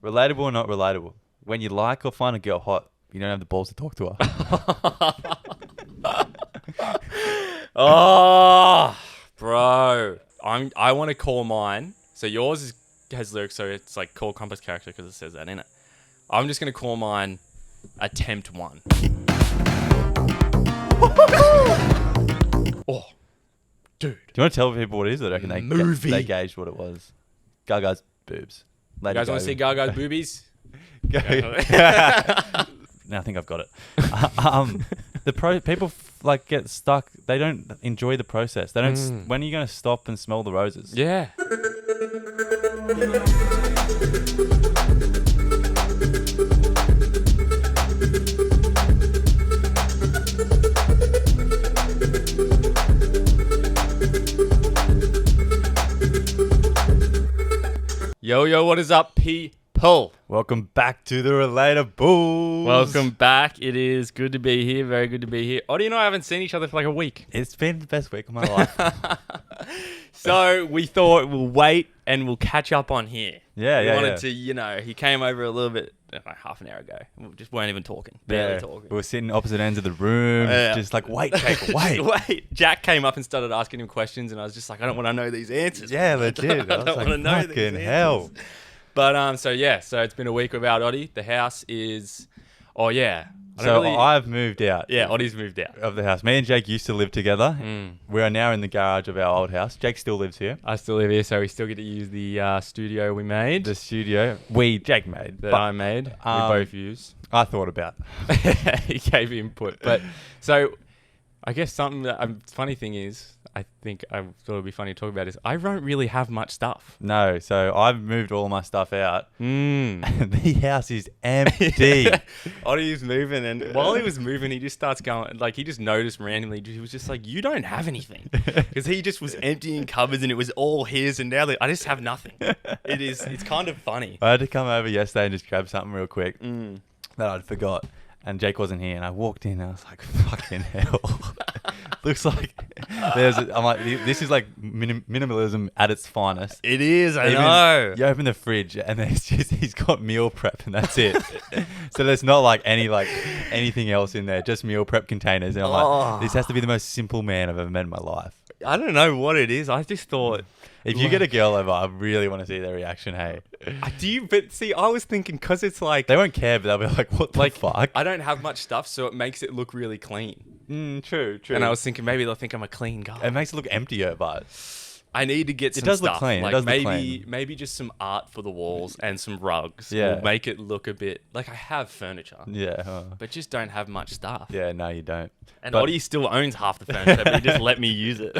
Relatable or not relatable? When you like or find a girl hot, you don't have the balls to talk to her. Oh, bro. I want to call mine. So yours has lyrics, so it's like call complex character because it says that in it. I'm just going to call mine attempt 1. Oh, dude. Do you want to tell people what it is? Or do you reckon Movie. they gauged what it was? Gaga's boobs. You guys want to see Gaga's boobies? Now I think I've got it. People like get stuck. They don't enjoy the process. They don't. When are you going to stop and smell the roses? Yeah. Yo, what is up, people? Welcome back to the Relatable. Welcome back. It is good to be here. Very good to be here. Ottie and I haven't seen each other for like a week. It's been the best week of my life. So we thought we'll wait and we'll catch up on here. We wanted to, he came over a little bit, like half an hour ago. We just weren't even talking. Barely talking. We were sitting opposite ends of the room, just like, wait, Jake, wait. Wait. Jack came up and started asking him questions, and I was just like, I don't want to know these answers. Yeah, legit. I don't want to know these fucking answers. hell. But so it's been a week without Ottie. The house is, I've moved out. Yeah, Ottie's moved out of the house. Me and Jake used to live together. We are now in the garage of our old house. Jake still lives here. I still live here, so we still get to use the studio we made. The studio Jake made. That I made. We both use. I thought about. He gave input. But so I guess something that funny thing is, I think I thought it would be funny to talk about is I don't really have much stuff. No, so I've moved all my stuff out. And the house is empty. Ottie's moving, and while he was moving, he just starts going, like, he just noticed randomly, he was just like, you don't have anything. Because he just was emptying cupboards and it was all his, and now I just have nothing. It's kind of funny. I had to come over yesterday and just grab something real quick that I'd forgot. And Jake wasn't here, and I walked in, and I was like, fucking hell. Looks like I'm like, this is like minimalism at its finest. It is, I know. You open the fridge, and there's just, he's got meal prep, and that's it. So there's not like anything else in there, just meal prep containers. And I'm like, this has to be the most simple man I've ever met in my life. I don't know what it is. I just thought, if you get a girl over, I really want to see their reaction, hey. But see, I was thinking, because it's like, they won't care, but they'll be like, what the fuck? I don't have much stuff, so it makes it look really clean. True. And I was thinking, maybe they'll think I'm a clean guy. It makes it look emptier, but I need to get some stuff. It does look clean. Like, it does look clean. Maybe just some art for the walls and some rugs. Yeah. Will make it look a bit like I have furniture. Yeah. But just don't have much stuff. Yeah, no, you don't. And Ottie still owns half the furniture, but he just let me use it.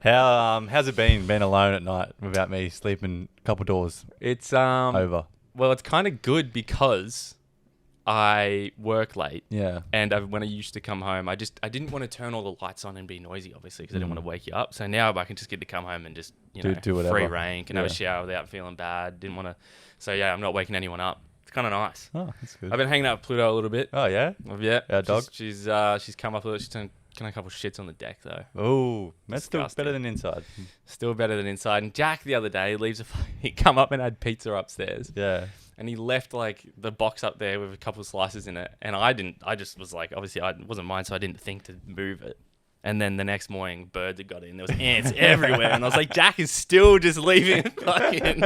How's it been being alone at night without me sleeping a couple doors It's over? Well, it's kind of good because I work late. Yeah. And when I used to come home, I didn't want to turn all the lights on and be noisy, obviously, because I didn't want to wake you up. So now I can just get to come home and just, do whatever. Free reign, can have a shower without feeling bad. Didn't want to. So yeah, I'm not waking anyone up. It's kind of nice. Oh, that's good. I've been hanging out with Pluto a little bit. Oh, yeah? Yeah. Our dog? She's come up a little. She's done a couple of shits on the deck, though. Oh, that's still Disgusting. better than inside. Still better than inside. And Jack the other day he come up and had pizza upstairs. Yeah. And he left like the box up there with a couple of slices in it. And I just was like, obviously it wasn't mine, so I didn't think to move it. And then the next morning, birds had got in. There was ants everywhere. And I was like, Jack is still just leaving. Fucking,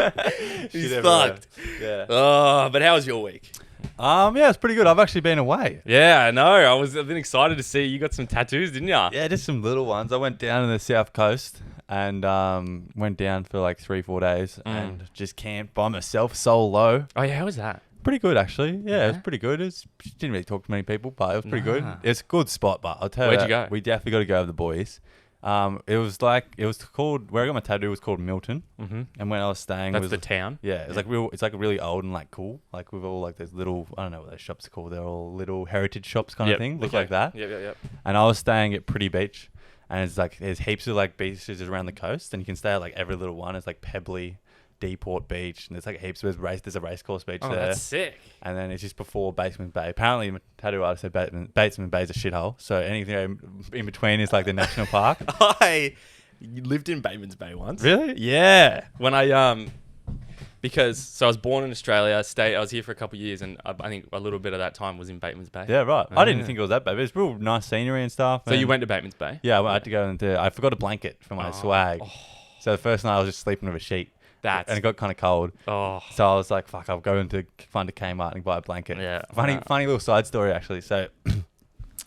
he's fucked. Yeah. Oh, but how was your week? Yeah, it's pretty good. I've actually been away. Yeah, I know. I've been excited to see you got some tattoos, didn't you? Yeah, just some little ones. I went down to the south coast and went down for like 3-4 days and just camped by myself, solo. Oh yeah, how was that? Pretty good, actually. Yeah, it was pretty good. Didn't really talk to many people, but it was pretty good. It's a good spot, but I'll tell you. Where'd you go? We definitely got to go with the boys. It was called, where I got my tattoo was called Milton. Mm-hmm. And when I was staying, That's the town? Yeah, it's like really old and like cool. Like with all like those little, I don't know what those shops are called. They're all little heritage shops kind of thing. Look like that. Yep. And I was staying at Pretty Beach. And it's like, there's heaps of like beaches around the coast. And you can stay at like every little one. It's like Pebbly, Deport Beach, and there's like heaps of there's a race course beach there. That's sick. And then it's just before Bateman Bay. Apparently, my tattoo artist said Bateman Bay is a shithole. So anything in between is like the national park. I lived in Bateman's Bay once. Really? Yeah. When I Because I was born in Australia. I was here for a couple of years, and I think a little bit of that time was in Bateman's Bay. Yeah, right. I didn't think it was that bad, but it's real nice scenery and stuff. So you went to Bateman's Bay? Yeah, I had to go I forgot a blanket for my swag. So the first night I was just sleeping with a sheet. And it got kind of cold. Oh. So I was like, fuck, I'll go find a Kmart and buy a blanket. Yeah. Funny little side story, actually. So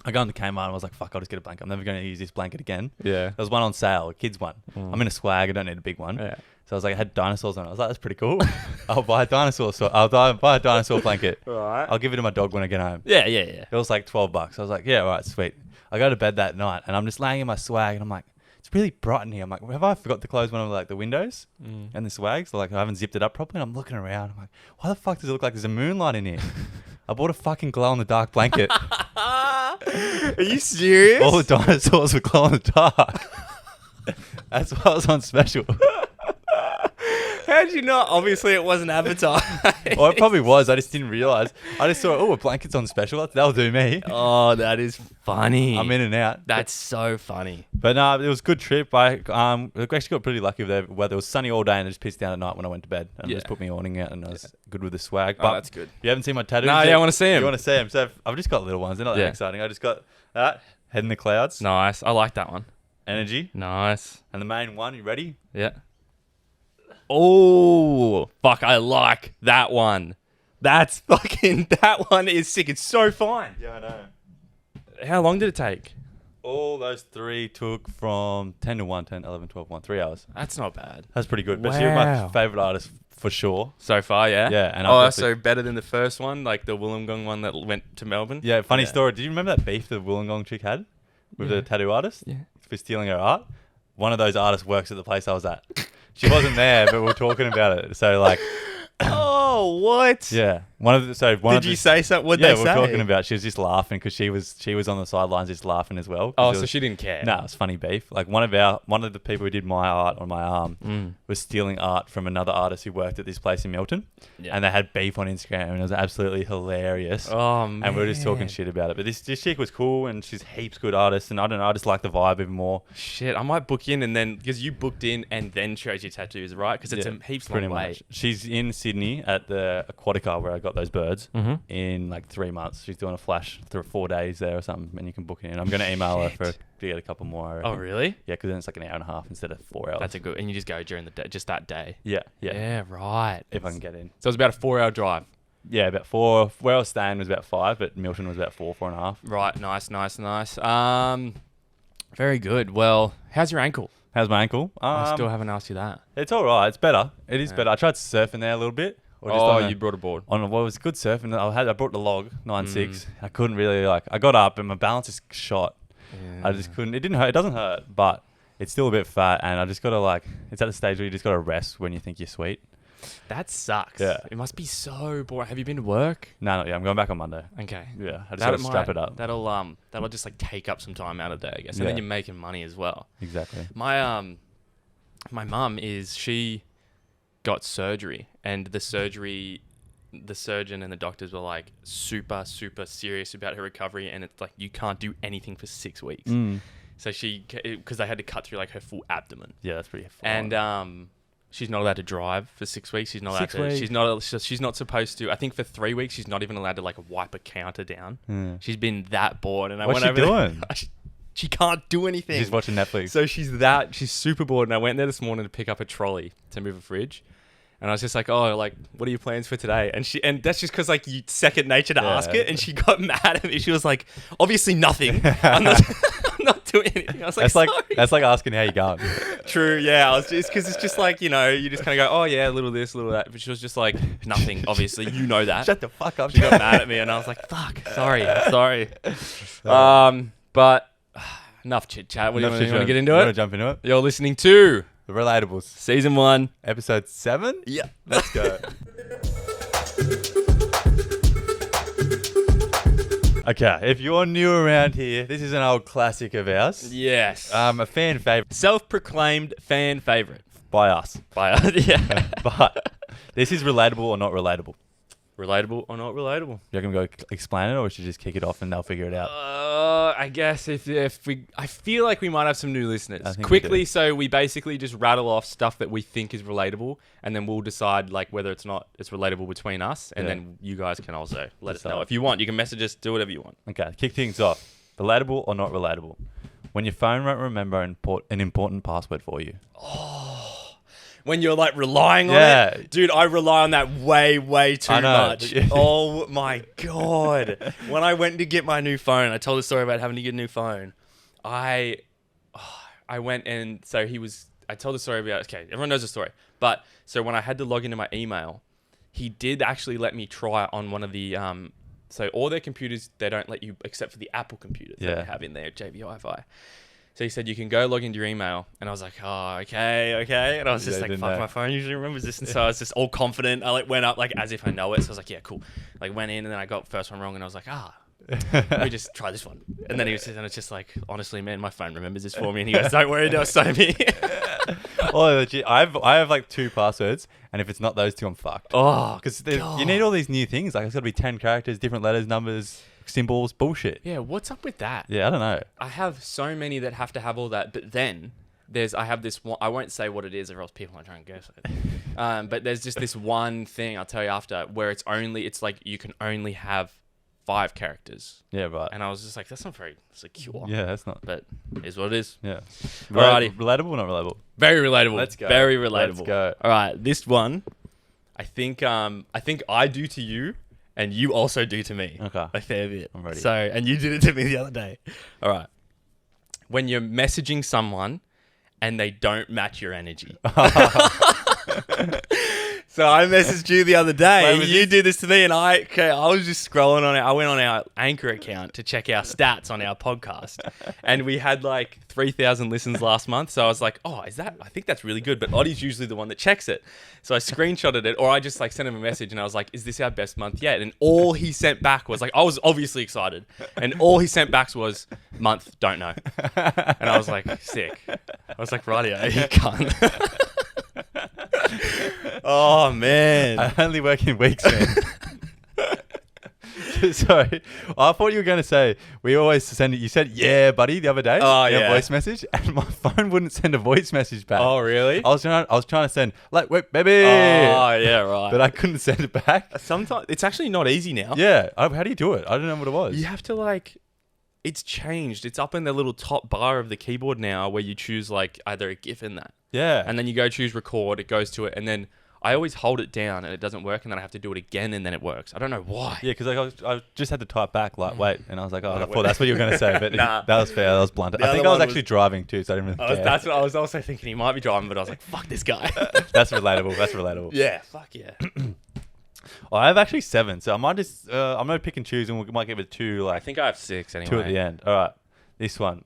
I go into Kmart and I was like, fuck, I'll just get a blanket. I'm never going to use this blanket again. Yeah. There was one on sale, a kid's one. I'm in a swag. I don't need a big one. Yeah. So I was like, I had dinosaurs on it. I was like, that's pretty cool. I'll buy a dinosaur. So I'll buy a dinosaur blanket. Right. I'll give it to my dog when I get home. Yeah. It was like $12. I was like, yeah, right, sweet. I go to bed that night and I'm just laying in my swag and I'm like, it's really bright in here. I'm like, have I forgot to close one of like the windows and the swag? So like I haven't zipped it up properly. And I'm looking around. I'm like, why the fuck does it look like there's a moonlight in here? I bought a fucking glow in the dark blanket. Are you serious? All the dinosaurs were glow in the dark. That's why I was on special. How'd you not? Obviously, it wasn't advertised. Well, it probably was. I just didn't realize. I just saw, a blanket's on special. That'll do me. Oh, that is funny. I'm in and out. That's so funny. But no, it was a good trip. I actually got pretty lucky with the weather. It was sunny all day and it just pissed down at night when I went to bed. And I just put my awning out and I was good with the swag. But that's good. You haven't seen my tattoos No, yet? yeah, I want to see him. You want to see them? So I've just got little ones. They're not that exciting. I just got that. Head in the clouds. Nice. I like that one. Energy. Nice. And the main one. You ready? Yeah. Oh, fuck. I like that one. That one is sick. It's so fine. Yeah, I know. How long did it take? All those three took from 10 to 1, 10, 11, 12, 1, 3 hours. That's not bad. That's pretty good. But you're my favourite artist for sure. So far, yeah? Yeah. And so better than the first one, like the Wollongong one that went to Melbourne? Yeah, funny story. Did you remember that beef the Wollongong chick had with the tattoo artist? Yeah. For stealing her art? One of those artists works at the place I was at. She wasn't there, but we were talking about it. So like... Oh, what? Yeah. Did you say something? What'd they say? Yeah, we were talking about. She was just laughing because she was on the sidelines just laughing as well. Oh, so she didn't care. No, it was funny beef. Like one of the people who did my art on my arm was stealing art from another artist who worked at this place in Milton, and they had beef on Instagram, and it was absolutely hilarious. Oh man! And we were just talking shit about it. But this chick was cool, and she's heaps good artist, and I don't know, I just like the vibe even more. Shit, I might book in and then because you booked in and then chose your tattoos, right? Because it's a heaps long way. She's in Sydney at the Aquatica where I got those birds in like 3 months. She's doing a flash through 4 days there or something, and you can book it in. I'm going to email her to get a couple more. I reckon. Oh, really? Yeah, because then it's like an hour and a half instead of 4 hours. That's a good, and you just go during the day, just that day. Yeah. Yeah, right. If I can get in. So it's about a 4-hour drive. Yeah, about 4. Where I was staying was about 5, but Milton was about 4.5. Right, nice. Very good. Well, how's your ankle? How's my ankle? I still haven't asked you that. It's all right. It's better. It is better. I tried surfing there a little bit. You brought a board. It was good surfing. I brought the log 9.6. I couldn't really I got up and my balance just shot. Yeah. I just couldn't. It didn't hurt. It doesn't hurt, but it's still a bit fat, and I just gotta it's at the stage where you just gotta rest when you think you're sweet. That sucks. Yeah. It must be so boring. Have you been to work? No, not yet. I'm going back on Monday. Okay. Yeah. I just gotta strap it up. That'll just take up some time out of the day, I guess, and then you're making money as well. Exactly. My mum she got surgery, and the surgeon and the doctors were like super, super serious about her recovery, and it's like you can't do anything for 6 weeks. So because they had to cut through like her full abdomen. Yeah, that's pretty fun. And she's not allowed to drive for 6 weeks. She's not allowed to. She's not supposed to. I think for 3 weeks she's not even allowed to wipe a counter down. She's been that bored, and what's she doing? She can't do anything. She's watching Netflix. So she's super bored, and I went there this morning to pick up a trolley to move a fridge. And I was just like, what are your plans for today? And that's just because you second nature to ask it. And she got mad at me. She was like, obviously nothing. I'm not doing anything. I was like, that's like asking how you going. True, yeah. I was just because it's just you just kind of go, oh yeah, a little this, a little that. But she was just like, nothing. Obviously, you know that. Shut the fuck up. She got mad at me, and I was like, fuck, sorry. But enough chit chat. What do you want to get into it? Want to jump into it? You're listening to The Relatables, Season 1, Episode 7. Yeah, let's go. Okay, if you're new around here, this is an old classic of ours. Yes. A fan favorite. Self-proclaimed fan favorite. By us. Yeah. But this is relatable or not relatable. Relatable or not relatable? You can go explain it, or we should just kick it off and they'll figure it out? I guess if we, I feel like we might have some new listeners. I think we Quickly, do. so we basically just rattle off stuff that we think is relatable, and then we'll decide like whether it's relatable between us, and Yeah. then you guys can also let us know. Decide. If you want, you can message us, do whatever you want. Okay, kick things off. Relatable or not relatable? When your phone won't remember an important password for you. When you're like relying on Yeah. it, dude, I rely on that way too I know. much. Oh my god! When I went to get my new phone, I told a story about having to get a new phone. I went and so I told the story about. Okay, everyone knows the story, but so when I had to log into my email, he did actually let me try it on one of the So all their computers, they don't let you, except for the Apple computers that they have in there, JB Hi-Fi. So he said, you can go log into your email. And I was like, oh, okay. And I was just like, fuck, my phone usually remembers this. And so I was just all confident. I like went up like as if I know it. So I was like, yeah, cool. Like went in and then I got first one wrong. And I was like, let me just try this one. And then and it's just like, honestly, man, my phone remembers this for me. And he goes, don't worry, don't say me. Oh, legit. I have like 2 passwords, and if it's not those 2, I'm fucked. Oh, Because you need all these new things. Like, it's got to be 10 characters, different letters, numbers, symbols, bullshit. yeah, what's up with that? Yeah, I don't know. I have so many that have to have all that, but then I have this one. I won't say what it is, or else people might try and guess it. But there's just this one thing I'll tell you after, where it's like you can only have 5 characters, Yeah, right. and I was just like, that's not very secure. Yeah, that's not. But it is what it is. Yeah. Alrighty. Relatable or not relatable? Very relatable. Let's go. Very relatable. Let's go. All right, this one, I think I do to you, and you also do to me. Okay. A fair bit. I'm ready. So, and you did it to me the other day. All right. When you're messaging someone and they don't match your energy. So I messaged you the other day. You did this to me, and I was just scrolling on it. I went on our Anchor account to check our stats on our podcast, and we had like 3,000 listens last month. So I was like, oh, I think that's really good. But Ottie's usually the one that checks it. So I screenshotted it, or I just like sent him a message, and I was like, is this our best month yet? And all he sent back was like, I was obviously excited, and all he sent back was month, don't know. And I was like, sick. I was like, rightio, you can't. Oh man, I only work in weeks, man. Sorry. I thought you were going to say, we always send it. You said, yeah, buddy, the other day. Oh, in a yeah. voice message, and my phone wouldn't send a voice message back. Oh really? I was trying to send, like, wait, baby. Oh yeah, right. But I couldn't send it back. Sometimes it's actually not easy now. Yeah. How do you do it? I don't know what it was. You have to like, it's changed. It's up in the little top bar of the keyboard now, where you choose like either a GIF in that, Yeah. and then you go choose record. It goes to it, and then I always hold it down and it doesn't work, and then I have to do it again, and then it works. I don't know why. Yeah, because I just had to type back, like, wait. And I was like, oh, I Wait. thought that's what you were going to say. But Nah. that was fair. That was blunt. The I think other I was one actually was- driving too, so I didn't really care. That's what I was also thinking. He might be driving, but I was like, fuck this guy. That's relatable. That's relatable. Yeah, fuck yeah. I have actually 7, so I might just, I'm going to pick and choose, and we might give it 2, I like, think I have 6 anyway. 2 at the end. All right. This one.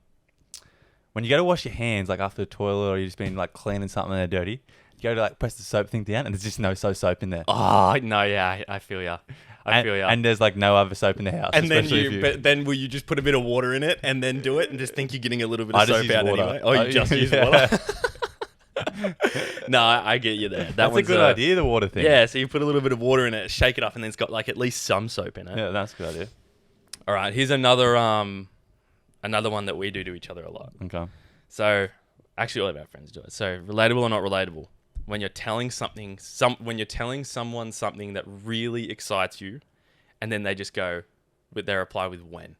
When you go to wash your hands, like after the toilet, or you've just been like cleaning something and they're dirty, you go to like press the soap thing down, and there's just no soap in there. Oh no, yeah, I feel ya. I feel ya. And there's like no other soap in the house. And then especially if but then will you just put a bit of water in it and then do it and just think you're getting a little bit I of just soap use out water. anyway? Oh, you just use Yeah. water. No, I get you there. That's a one's good idea, the water thing. Yeah, so you put a little bit of water in it, shake it up, and then it's got like at least some soap in it. Yeah, that's a good idea. All right, here's another one that we do to each other a lot. Okay. So actually, all of our friends do it. So relatable or not relatable? When you're telling someone something that really excites you, and then they just go with their reply with when.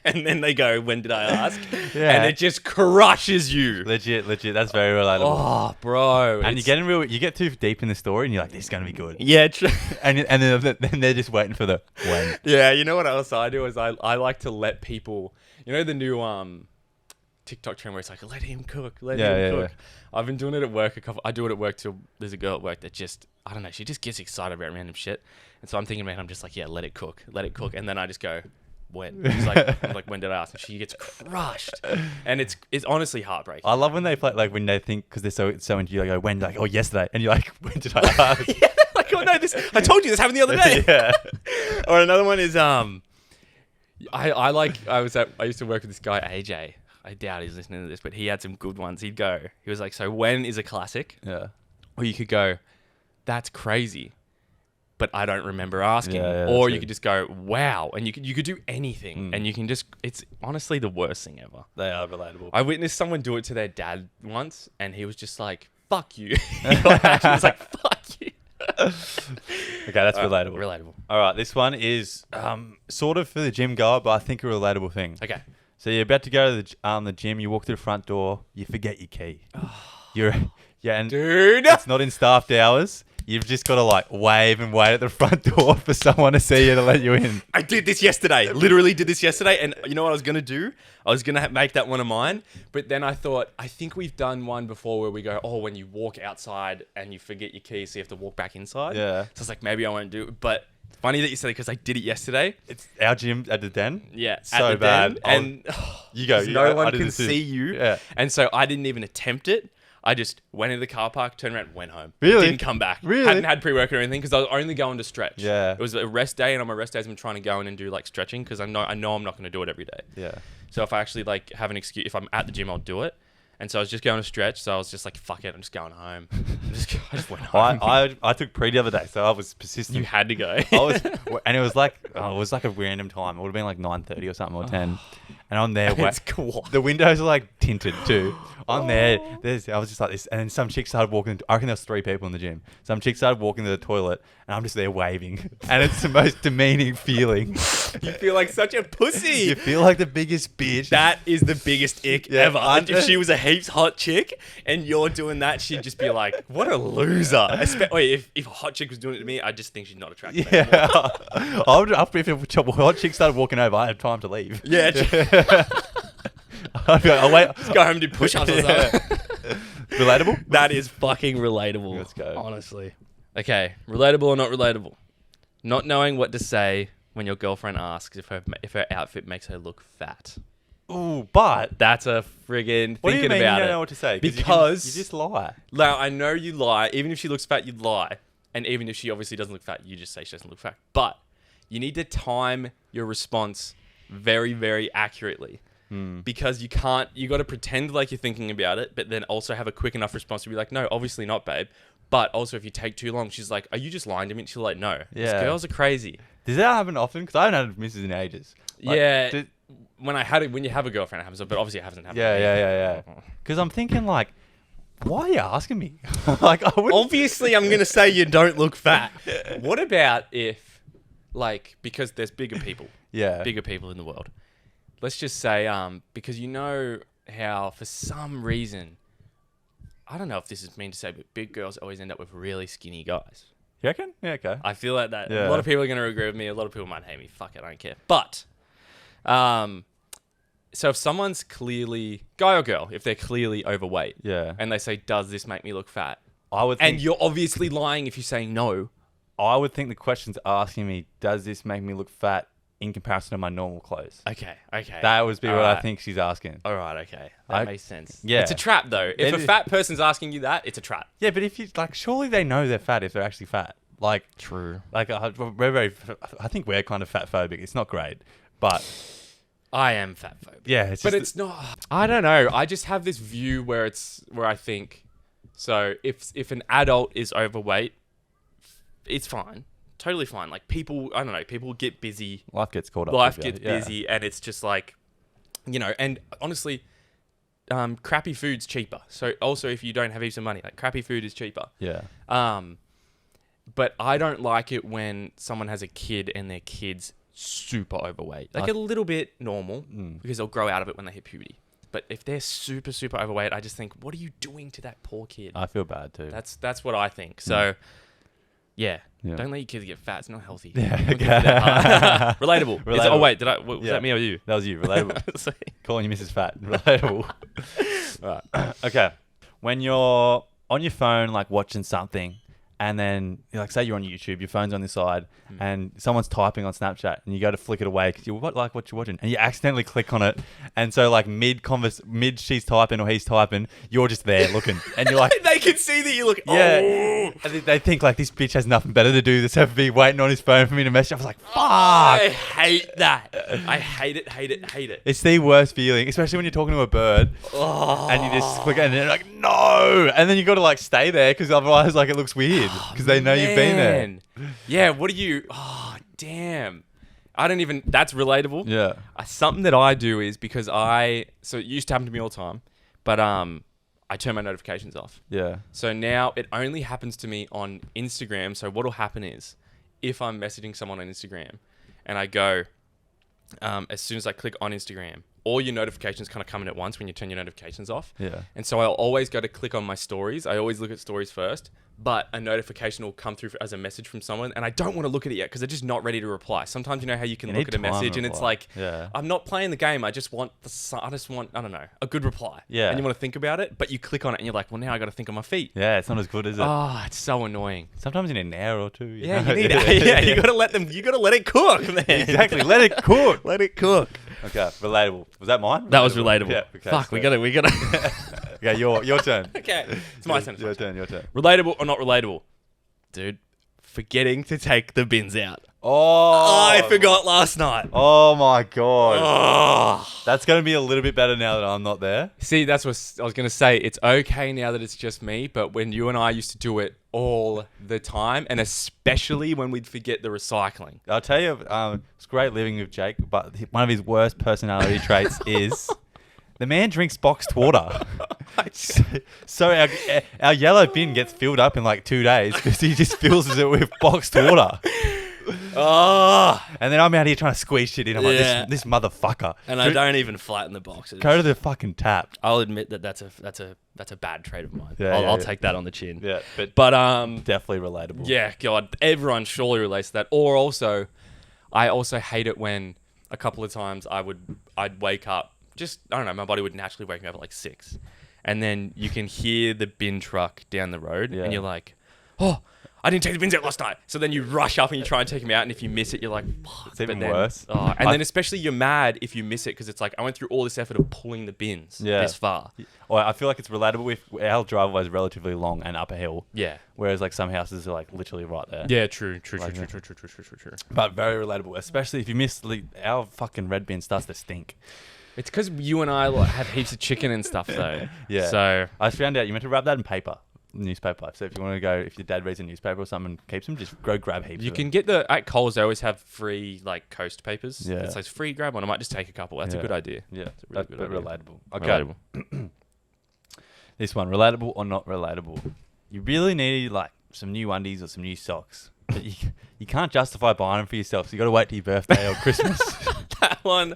And then they go, when did I ask? Yeah. And it just crushes you. Legit. That's very relatable. Oh, bro. And you get too deep in the story, and you're like, this is going to be good. Yeah, true. And then they're just waiting for the when. Yeah, you know what else I do is I like to let people, you know the new TikTok trend where it's like, let him cook, let him cook. I've been doing it at work I do it at work too. There's a girl at work that just, I don't know, she just gets excited about random shit. And so I'm thinking, man, I'm just like, yeah, let it cook. And then I just go, when? I'm like, when did I ask? And she gets crushed. And it's honestly heartbreaking. I love when they play, like when they think, because they're so into you, they go, when? Like, oh, yesterday. And you're like, when did I ask? Yeah, like, oh no, I told you this happened the other day. Yeah. Or another one is, I used to work with this guy, AJ. I doubt he's listening to this, but he had some good ones. He was like, so when is a classic? Yeah. Or you could go, that's crazy. but I don't remember asking. Yeah, or that's you good. could just go, wow, and you could do anything, and you can just. It's honestly the worst thing ever. They are relatable. I witnessed someone do it to their dad once, and he was just like, "Fuck you." He was like, "Fuck you." Okay, that's relatable. Relatable. All right, this one is sort of for the gym goer, but I think a relatable thing. Okay. So you're about to go to the gym. You walk through the front door. You forget your key. And Dude. it's not in staffed hours. You've just got to like wave and wait at the front door for someone to see you to let you in. I did this yesterday. Literally did this yesterday. And you know what I was going to do? I was going to make that one of mine. But then I thought, I think we've done one before where we go, oh, when you walk outside and you forget your keys, so you have to walk back inside. Yeah. So I was like, maybe I won't do it. But funny that you said it because I did it yesterday. It's our gym at the den. Yeah. So at the bad. Den, and You go. 'cause You no go. I one did can this too. see you. Yeah. And so I didn't even attempt it. I just went into the car park, turned around, went home. Really? Didn't come back. Really? Hadn't had pre-workout or anything because I was only going to stretch. Yeah. It was a rest day, and on my rest days, I'm trying to go in and do like stretching because I know I'm not going to do it every day. Yeah. So if I actually like have an excuse, if I'm at the gym, I'll do it. And so I was just going to stretch. So I was just like, fuck it, I'm just going home. I just went home. I took pre the other day, so I was persistent. You had to go. And it was like a random time. It would have been like 9:30 or something or 10. And I'm there. It's cool. The windows are like tinted too. I'm there. I was just like this, and then some chick started walking. I reckon there was 3 people in the gym. Some chick started walking to the toilet, and I'm just there waving, and it's the most demeaning feeling. You feel like such a pussy. You feel like the biggest bitch. That is the biggest ick Yeah, ever. Like, if she was a heaps hot chick and you're doing that, she'd just be like, what a loser. Wait, if a hot chick was doing it to me, I just think she's not attractive anymore. Yeah. If a hot chick started walking over, I had time to leave. Yeah. I'd be like, oh, wait. Just go home and do push-ups or something. Relatable? That is fucking relatable. Let's go. Honestly. Okay, relatable or not relatable? Not knowing what to say when your girlfriend asks if her outfit makes her look fat. Ooh, but That's a friggin' what do you thinking mean about you don't it. know what to say? Because you just lie. Now, I know you lie. Even if she looks fat, you'd lie. And even if she obviously doesn't look fat, you just say she doesn't look fat. But you need to time your response very, very accurately. Because you got to pretend like you're thinking about it, but then also have a quick enough response to be like, no, obviously not, babe. But also if you take too long, she's like, are you just lying to me? And she's like, no. Yeah. These girls are crazy. Does that happen often? Because I haven't had misses in ages. Like, Yeah. When you have a girlfriend, it happens, but obviously it hasn't happened. Yeah. Because I'm thinking like, why are you asking me? Like, I would. Obviously, I'm going to say you don't look fat. What about if, like, because there's bigger people in the world. Let's just say, because you know how for some reason, I don't know if this is mean to say, but big girls always end up with really skinny guys. You reckon? Yeah, okay. I feel like that. Yeah. A lot of people are going to agree with me. A lot of people might hate me. Fuck it, I don't care. But, so if someone's clearly, guy or girl, if they're clearly overweight, Yeah. and they say, does this make me look fat? I would think, And you're obviously lying if you're saying no. I would think the question's asking me, does this make me look fat in comparison to my normal clothes? Okay. That would be what I Alright. think she's asking. All right, okay. That makes sense. Yeah. It's a trap, though. If It a is. fat person's asking you that, it's a trap. Yeah, but if you like, surely they know they're fat if they're actually fat. Like, True. like I think we're kind of fat phobic. It's not great, but I am fat phobic. yeah, it's But just it's not. I don't know. I just have this view where I think, so if an adult is overweight, it's fine. Totally fine. Like people, I don't know, people get busy. life gets caught up. Life with you. gets Yeah. busy, and it's just like, and honestly, crappy food's cheaper. So also, if you don't have heaps of money, like crappy food is cheaper. Yeah. But I don't like it when someone has a kid and their kid's super overweight. Like a little bit normal because they'll grow out of it when they hit puberty. But if they're super, super overweight, I just think, what are you doing to that poor kid? I feel bad too. That's what I think. So, yeah. Yeah. Don't let your kids get fat. It's not healthy. Yeah, Don't okay. give it that hard. Relatable. Relatable. Wait, was Yeah. that me or you? That was you. Relatable. Sorry. Calling you Mrs. Fat. Relatable. Right. Okay. When you're on your phone, like watching something, and then, like, say you're on YouTube, your phone's on this side, and someone's typing on Snapchat, and you go to flick it away because what you're watching, and you accidentally click on it, and so like mid she's typing or he's typing, you're just there looking, and you're like, They can see that you look. yeah, Oh. and they think like this bitch has nothing better to do than to be waiting on his phone for me to message. I was like, fuck. I hate that. I hate it. It's the worst feeling, especially when you're talking to a bird and you just click it and they're like, no. And then you got to like stay there because otherwise like it looks weird because they know you've been there. Yeah, what do you... Oh, damn. I don't even... That's relatable. Yeah. Something that I do is because So it used to happen to me all the time, but I turn my notifications off. Yeah. So now it only happens to me on Instagram. So what'll happen is if I'm messaging someone on Instagram and I go, as soon as I click on Instagram, all your notifications kind of come in at once when you turn your notifications off. Yeah. And so I'll always go to click on my stories. I always look at stories first, but a notification will come through as a message from someone, and I don't want to look at it yet because they're just not ready to reply. Sometimes you know how you can look at a message and it's like, I'm not playing the game. I just want I don't know, a good reply. Yeah. And you want to think about it, but you click on it and you're like, well, now I got to think on my feet. Yeah, it's not as good, is it? Oh, it's so annoying. Sometimes you need an hour or two. Yeah, you need it. Yeah, you gotta let it cook, man. Exactly. Let it cook. Let it cook. Okay, relatable. Was that mine? That was relatable. Yeah. Okay, Fuck, so- we gotta. Okay, your turn. Okay, it's my turn. Your turn. Relatable or not relatable? Dude, forgetting to take the bins out. Oh, I forgot last night. Oh my god. Oh. That's gonna be a little bit better now that I'm not there. See, that's what I was going to say. It's okay now that it's just me, but when you and I used to do it all the time, and especially when we'd forget the recycling. I'll tell you, it's great living with Jake, but one of his worst personality traits is the man drinks boxed water. So our yellow bin gets filled up in like 2 days because he just fills it with boxed water. Oh, And then I'm out here trying to squeeze shit in. I'm Yeah. like, this motherfucker. and I don't even flatten the boxes. Go to the fucking tap. I'll admit that's a bad trait of mine. Yeah, I'll yeah. take that on the chin. Yeah, but But definitely relatable. yeah, God, everyone surely relates to that. Or also, I also hate it when a couple of times I'd wake up. Just I don't know, my body would naturally wake me up at like 6, and then you can hear the bin truck down the road, Yeah. and you're like, oh, I didn't take the bins out last night. So then you rush up and you try and take them out, and if you miss it, you're like, fuck. It's even But then- worse. Oh, and then especially you're mad if you miss it because it's like I went through all this effort of pulling the bins this far. Well, I feel like it's relatable if our driveway is relatively long and up a hill, Yeah. whereas like some houses are like literally right there. Yeah, true. Like, But very relatable, especially if you miss our fucking red bin starts to stink. It's because you and I like, have heaps of chicken and stuff though. Yeah. So I found out you meant to wrap that in paper, newspaper. So if you want to go, if your dad reads a newspaper or something and keeps them, just go grab heaps. you of can them. get at Coles. They always have free like Coast papers. Yeah. It's like free grab one. I might just take a couple. That's a Yeah. good idea. Yeah, It's a really but good idea. relatable. Okay, Relatable. this one, relatable or not relatable? You really need like some new undies or some new socks, but you can't justify buying them for yourself. So you got to wait till your birthday or Christmas. That one,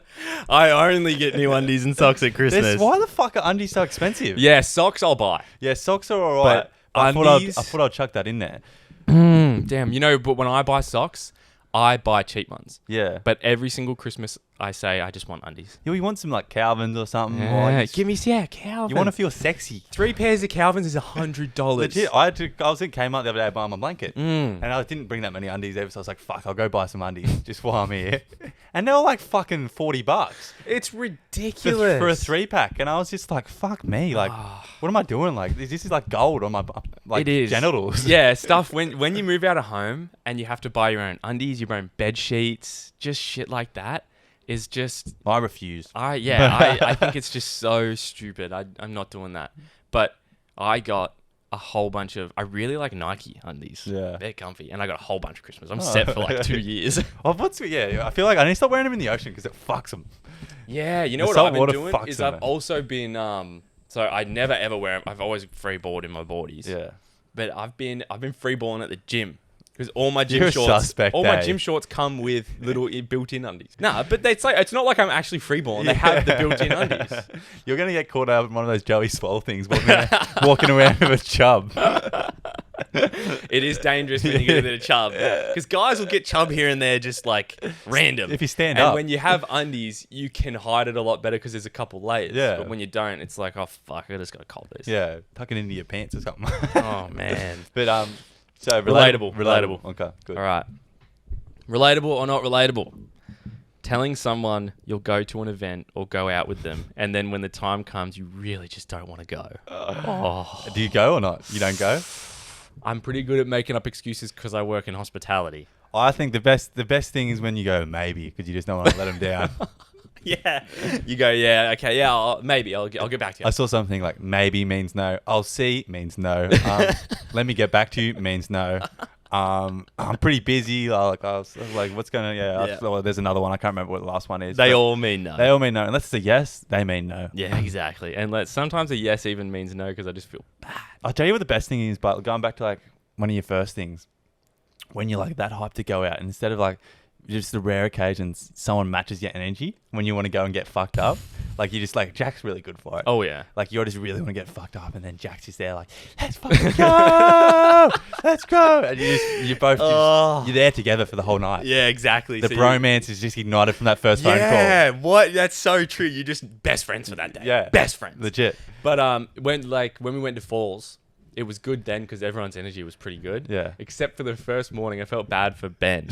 I only get new undies and socks at Christmas. Why the fuck are undies so expensive? Yeah, socks I'll buy. Yeah, socks are alright. But I undies- thought I'd chuck that in there. Damn, but when I buy socks, I buy cheap ones. Yeah. But every single Christmas, I say I just want undies. You want some like Calvins or something? or Yeah, you, give me Calvin. you want to feel sexy. 3 pairs of Calvins is $100. Legit, I was in Kmart the other day buying my blanket. Mm. And I didn't bring that many undies ever, so I was like, fuck, I'll go buy some undies just while I'm here. And they were like fucking $40 It's ridiculous. for a 3-pack. And I was just like, fuck me. Like, what am I doing? Like, this is like gold on my It is. genitals. Yeah, stuff when you move out of home and you have to buy your own undies, your own bed sheets, just shit like that is just I refuse. I think it's just so stupid. I'm not doing that. But I got a whole bunch of I really like Nike undies. Yeah. They're comfy, and I got a whole bunch of Christmas. I'm set for like 2 years. Oh, I feel like I need to stop wearing them in the ocean because it fucks them. Yeah, you know The what salt I've been water doing fucks is them, I've man. also been so I never ever wear them. I've always freeboard in my boardies. Yeah. But I've been freeballing at the gym because all my You're a gym shorts come with little built-in undies. Nah, but it's not like I'm actually freeballing. They have the built-in undies. You're going to get caught up in one of those Joey Swole things walking around with a chub. It is dangerous when you get a bit of chub because guys will get chub here and there just like random. If you stand and up. when you have undies, you can hide it a lot better because there's a couple layers. Yeah. But when you don't, it's like, oh fuck, I just gotta cop this. Yeah, tuck it into your pants or something. Oh man. But so Relatable. Okay, good. All right. Relatable or not relatable? Telling someone you'll go to an event or go out with them, and then when the time comes, you really just don't want to go. Do you go or not? You don't go? I'm pretty good at making up excuses because I work in hospitality. I think the best thing is when you go maybe because you just don't want to let them down. Yeah. You go, yeah, okay, yeah, I'll get back to you. I saw something like maybe means no. I'll see means no. Let me get back to you means no. I'm pretty busy. I was like, what's going on? Yeah. Well, there's another one. I can't remember what the last one is. They all mean no. They all mean no. Unless it's a yes, they mean no. Yeah, exactly. And sometimes a yes even means no because I just feel bad. I'll tell you what the best thing is, but going back to like one of your first things, when you're like that hyped to go out, and instead of like just the rare occasions someone matches your energy when you want to go and get fucked up, like you just like Jack's really good for it. Oh yeah. Like you just really want to get fucked up, and then Jack's just there like, let's fucking go, let's go, and you're both you're there together for the whole night. Yeah, exactly. The bromance is just ignited from that first phone call. Yeah, what? That's so true. You're just best friends for that day. Yeah, best friends, legit. But when we went to Falls, it was good then because everyone's energy was pretty good. Yeah. Except for the first morning, I felt bad for Ben.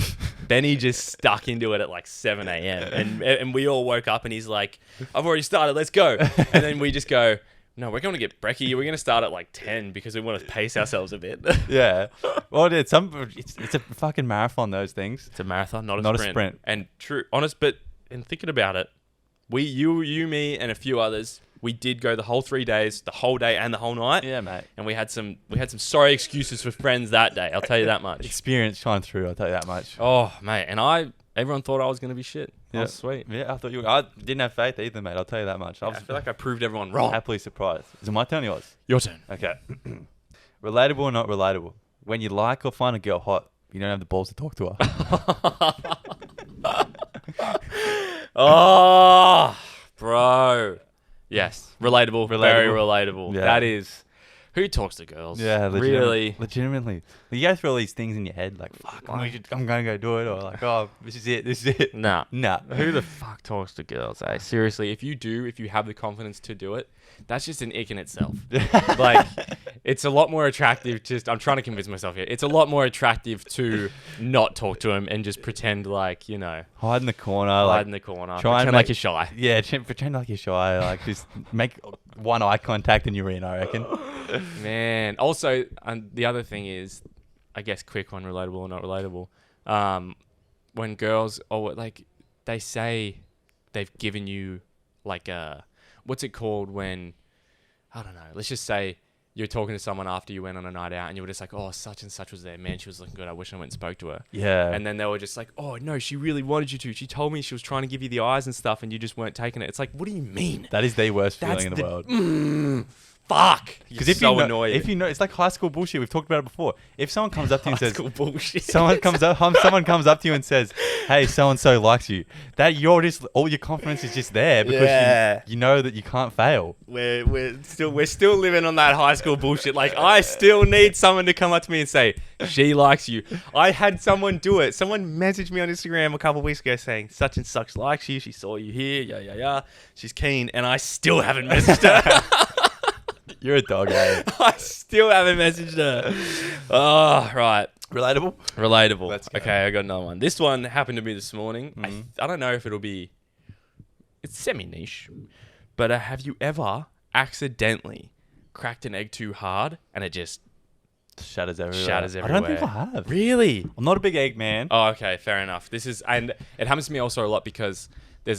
Benny just stuck into it at like 7 a.m. And we all woke up and he's like, I've already started, let's go. And then we just go, no, we're going to get brekkie. We're going to start at like 10 because we want to pace ourselves a bit. Yeah. Well, it's a fucking marathon, those things. It's a marathon, not a sprint. sprint. And true, honest, but in thinking about it, you, me, and a few others, we did go the whole 3 days, the whole day and the whole night. Yeah, mate. And we had some sorry excuses for friends that day. I'll tell you that much. Experience shine through. I'll tell you that much. Oh, mate. And everyone thought I was going to be shit. Yeah. Oh, sweet. Yeah, I didn't have faith either, mate. I'll tell you that much. I feel like I proved everyone wrong. Happily surprised. Is it my turn or yours? Your turn. Okay. Relatable or not relatable? When you like or find a girl hot, you don't have the balls to talk to her. Oh, bro. Yes. Relatable. Very relatable. Yeah. That is. Who talks to girls? Yeah, really. Legitimately. You go through all these things in your head, like, fuck, I'm going to go do it. Or like, oh, this is it. Nah. Who the fuck talks to girls, eh? Seriously, if you have the confidence to do it, that's just an ick in itself. Like, it's a lot more attractive. I'm trying to convince myself here. It's a lot more attractive to not talk to him and just pretend like, hide in the corner. Hide in the corner. Pretend like you're shy. Yeah, pretend like you're shy. Like, just make one eye contact and you're in, I reckon. Man. Also, the other thing is, I guess, quick one, relatable or not relatable. When girls, they say they've given you, like, what's it called when, I don't know, let's just say you're talking to someone after you went on a night out and you were just like, oh, such and such was there. Man, she was looking good. I wish I went and spoke to her. Yeah. And then they were just like, oh, no, she really wanted you to. She told me she was trying to give you the eyes and stuff and you just weren't taking it. It's like, what do you mean? That is the worst feeling in the world. Fuck. Because if you know, it's like high school bullshit. We've talked about it before. If someone comes up to you and says, high school bullshit. someone comes up to you and says, hey, so and so likes you. That all your confidence is just there because you know that you can't fail. We're still living on that high school bullshit. Like, I still need someone to come up to me and say, she likes you. I had someone do it. Someone messaged me on Instagram a couple of weeks ago saying, such and such likes you. She saw you here. Yeah. She's keen. And I still haven't messaged her. You're a dog, eh? I still haven't messaged her. Oh, right. Relatable? Let's go. Okay, I got another one. This one happened to me this morning. Mm-hmm. I don't know if it's semi-niche, but have you ever accidentally cracked an egg too hard and it just shatters everywhere? Shatters I don't everywhere. think I have. Really? I'm not a big egg man. Oh, okay, fair enough. And it happens to me also a lot because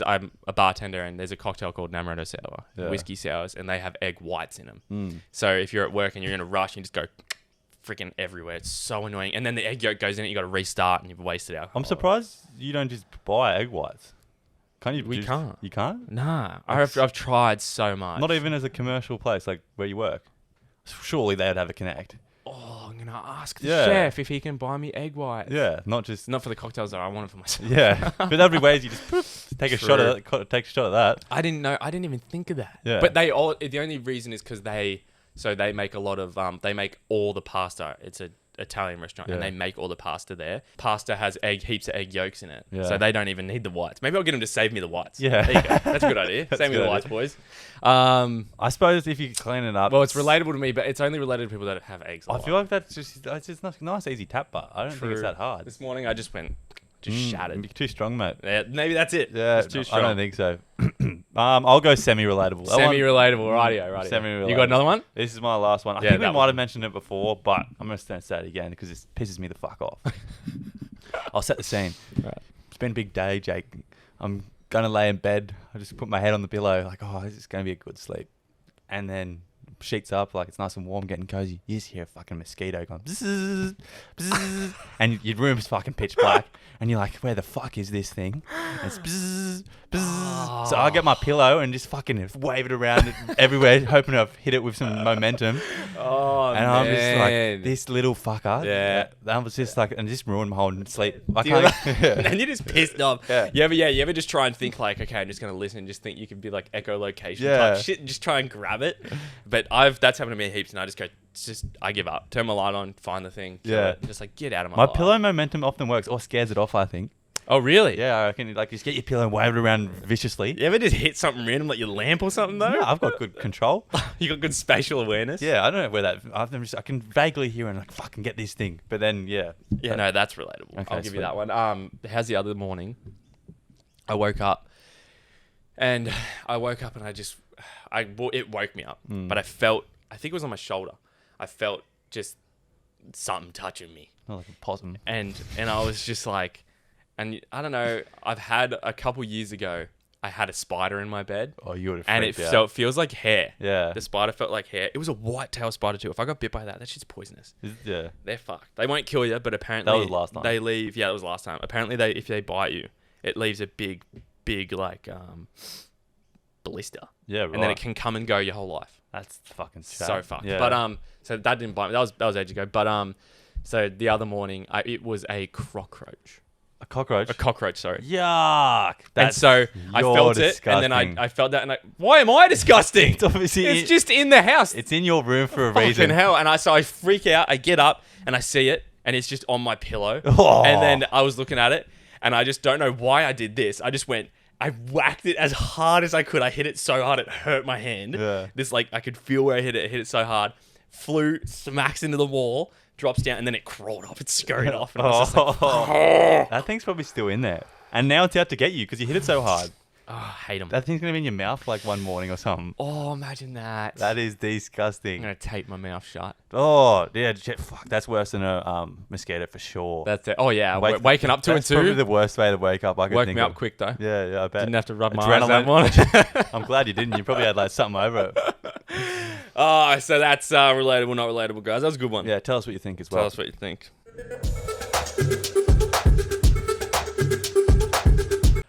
I'm a bartender and there's a cocktail called Namorado Sour, whiskey sours, and they have egg whites in them. So if you're at work and you're in a rush, you just go freaking everywhere. It's so annoying. And then the egg yolk goes in it, you got to restart and you've wasted alcohol. I'm surprised you don't just buy egg whites. Can't you? We can't. You can't? Nah. I've tried so much. Not even as a commercial place like where you work. Surely they'd have a connect. Oh, I'm going to ask the chef if he can buy me egg whites. Yeah, not for the cocktails though. I want it for myself. Yeah, but there'll be ways you just take a shot of that. I didn't know. I didn't even think of that. Yeah. But the only reason is because they make a lot of they make all the pasta. It's a Italian restaurant and they make all the pasta there. Pasta has heaps of egg yolks in it. Yeah. So they don't even need the whites. Maybe I'll get them to save me the whites. Yeah. There you go. That's a good idea. Save me the whites, boys. I suppose if you clean it up. Well, it's relatable to me, but it's only related to people that have eggs. I feel like that's just nice, easy tap bar. I don't think it's that hard. This morning I just went shattered. You're too strong, mate. Yeah, maybe that's it. Yeah, it's too strong. I don't think so. I'll go semi-relatable. Semi-relatable, rightio. Semi-relatable. You got another one? This is my last one. I think we might have mentioned it before, but I'm going to say it again because it pisses me the fuck off. I'll set the scene. Right. It's been a big day, Jake. I'm going to lay in bed. I just put my head on the pillow like, oh, this is going to be a good sleep. And then sheets up, like it's nice and warm, getting cozy. You just hear a fucking mosquito going, bzzz, bzzz, and your room's fucking pitch black, and you're like, where the fuck is this thing? And it's bzzz, bzzz. So I get my pillow and just fucking wave it around everywhere, hoping I've hit it with some momentum. And I'm just like, this little fucker. Yeah. I was just like, and just ruined my whole sleep. And you're just pissed off. Yeah. You ever just try and think like, okay, I'm just gonna listen and just think you can be like echolocation type shit and just try and grab it. But that's happened to me heaps, and I just go, I give up. Turn my light on, find the thing, kill it, just like get out of my life. pillow momentum often works or scares it off, I think. Oh really? Yeah, I reckon like just get your pillow and wave it around viciously. You ever just hit something random like your lamp or something though? No, I've got good control. You got good spatial awareness. Yeah, I don't know where that. I can vaguely hear and like fucking get this thing, but then Yeah, no, that's relatable. Okay, I'll give sweet. you that one. How's the other morning? I woke up, and it woke me up, but I think it was on my shoulder. I felt just something touching me, not like a possum. and I was just like, and I don't know. I've had a couple years ago. I had a spider in my bed. Oh, you would have. And it feels like hair. Yeah. The spider felt like hair. It was a white-tailed spider too. If I got bit by that shit's poisonous. Yeah. They're fucked. They won't kill you, but apparently That was last time. They leave. Yeah, that was last time. Apparently, if they bite you, it leaves a big like blister. Yeah, right. And then it can come and go your whole life. That's fucking So fucked. Yeah. But so that didn't bite me. That was ages ago. But so the other morning, it was a cockroach. A cockroach. A cockroach, sorry. Yuck. And so I felt it, and then I felt that, and why am I disgusting? It's obviously it's just in the house. It's in your room for a Fucking reason. hell. And so I freak out. I get up and I see it, and it's just on my pillow. Oh. And then I was looking at it, and I just don't know why I did this. I whacked it as hard as I could. I hit it so hard it hurt my hand. Yeah. I could feel where I hit it so hard. Flew, smacks into the wall, drops down, and then it crawled off. It scurried off. And I was just like, that thing's probably still in there. And now it's out to get you because you hit it so hard. oh, I hate them. That thing's going to be in your mouth like one morning or something. Oh, imagine that. That is I'm disgusting. going to tape my mouth shut. Oh, yeah. Fuck, that's worse than a mosquito for sure. That's it. Oh, yeah. Waking up to it That's too. probably the worst way to wake up I could Woke think me of. up quick, though. Yeah, I bet. Didn't have to rub my eyes that Adrenaline. morning. I'm glad you didn't. You probably had like something over it. Oh, so that's relatable, not relatable, guys. That was a good one. Yeah, tell us what you think as well. Tell us what you think.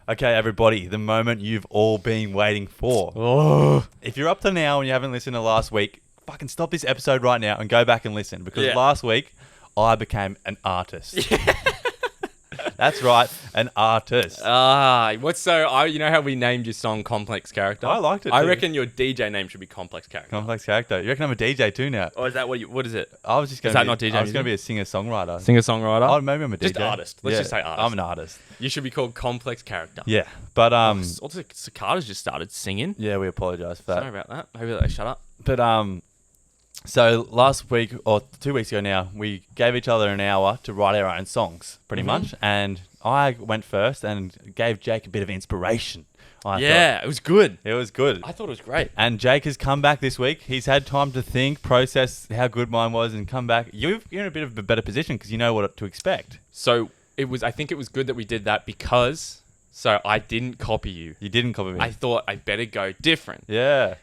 Okay, everybody, the moment you've all been waiting for. Oh. If you're up to now and you haven't listened to last week, fucking stop this episode right now and go back and listen because last week I became an artist. That's right, an artist. You know how we named your song Complex Character? I liked it I too. reckon your DJ name should be Complex Character. Complex character. You reckon I'm a DJ too now? Or is that what is it? I was just going Is that not DJ I was going to music? be a singer-songwriter. Singer-songwriter? Oh, maybe I'm a DJ. Just artist. Let's just say artist. I'm an artist. You should be called Complex Character. Yeah, but Also, cicadas just started singing. yeah, we apologise for that. Sorry about that. Maybe they shut up. But so last week or 2 weeks ago now, we gave each other an hour to write our own songs, pretty much. And I went first and gave Jake a bit of inspiration. It was good. It was good. I thought it was great. And Jake has come back this week. He's had time to think, process how good mine was, and come back. You're in a bit of a better position because you know what to expect. So I think it was good that we did that because I didn't copy you. You didn't copy me. I thought I better go different. Yeah.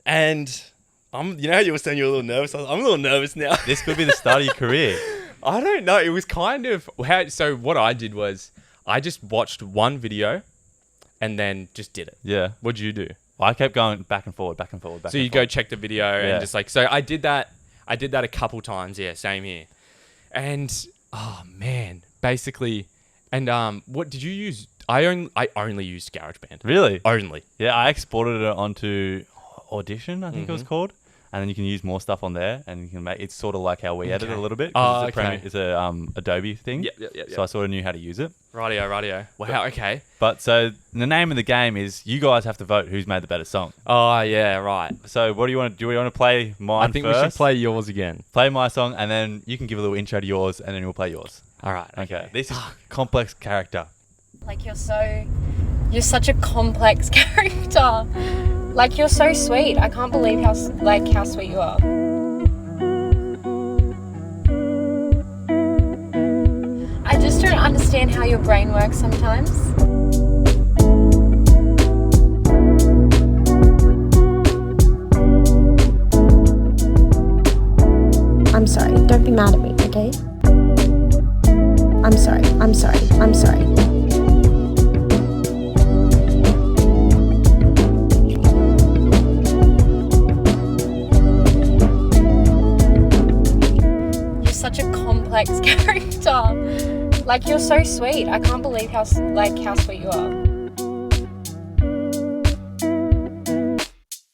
And you know how you were saying you were a little nervous? I'm a little nervous now. This could be the start of your career. I don't know. It was kind of so what I did was I just watched one video and then just did it. Yeah. What'd you do? I kept going back and forward, back and forward, back So and you forward. go check the video and just like, so I did that a couple times. Yeah, same here. And oh man, basically, and what did you use? I only used GarageBand. Really? Only. Yeah, I exported it onto Audition, I think it was called. And then you can use more stuff on there, and you can make it's sort of like how we edit a little bit. Oh, It's a Adobe thing. Yep. So I sort of knew how to use it. Radio. Wow. Okay. But so the name of the game is you guys have to vote who's made the better song. Oh yeah. Right. So what do you want to do? We want to play mine I think first? we should play yours again. Play my song, and then you can give a little intro to yours, and then we'll play yours. All right. Okay. This is Complex Character. Like you're such a complex character. Like you're so sweet. I can't believe how sweet you are. I just don't understand how your brain works sometimes. be mad at me, okay? I'm sorry. I'm sorry. I'm sorry. You're such a complex character. Like, you're so sweet. I can't believe how sweet you are.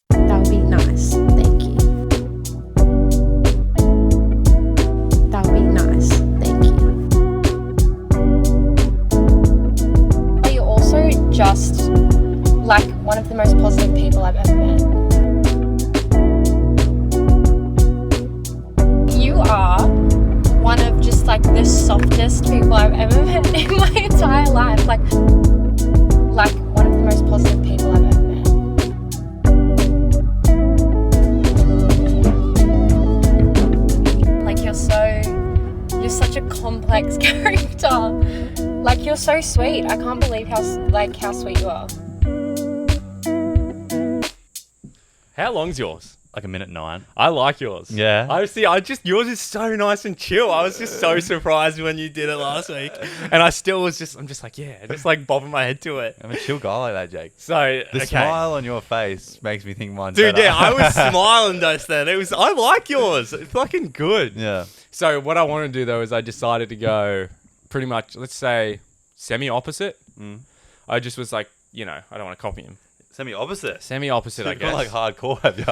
That would be nice. Thank you. That would be nice. Thank you. You're also just like one of the most positive people I've ever met. You are one of just like the softest people I've ever met in my entire life. Like one of the most positive people I've ever met. Like, you're such a complex character. Like, you're so sweet. I can't believe how sweet you are. How long's yours? Like 1:09. I like yours. Yeah. Yours is so nice and chill. I was just so surprised when you did it last week. And I'm just like, yeah, just like bobbing my head to it. I'm a chill guy like that, Jake. So, The smile on your face makes me think mine's Dude, better. yeah, I was smiling just then. I like yours. It's fucking good. Yeah. So what I want to do though is I decided to go pretty much, let's say, semi-opposite. I just was like, I don't want to copy him. Semi-opposite. Semi-opposite, I guess. Like hardcore, have you?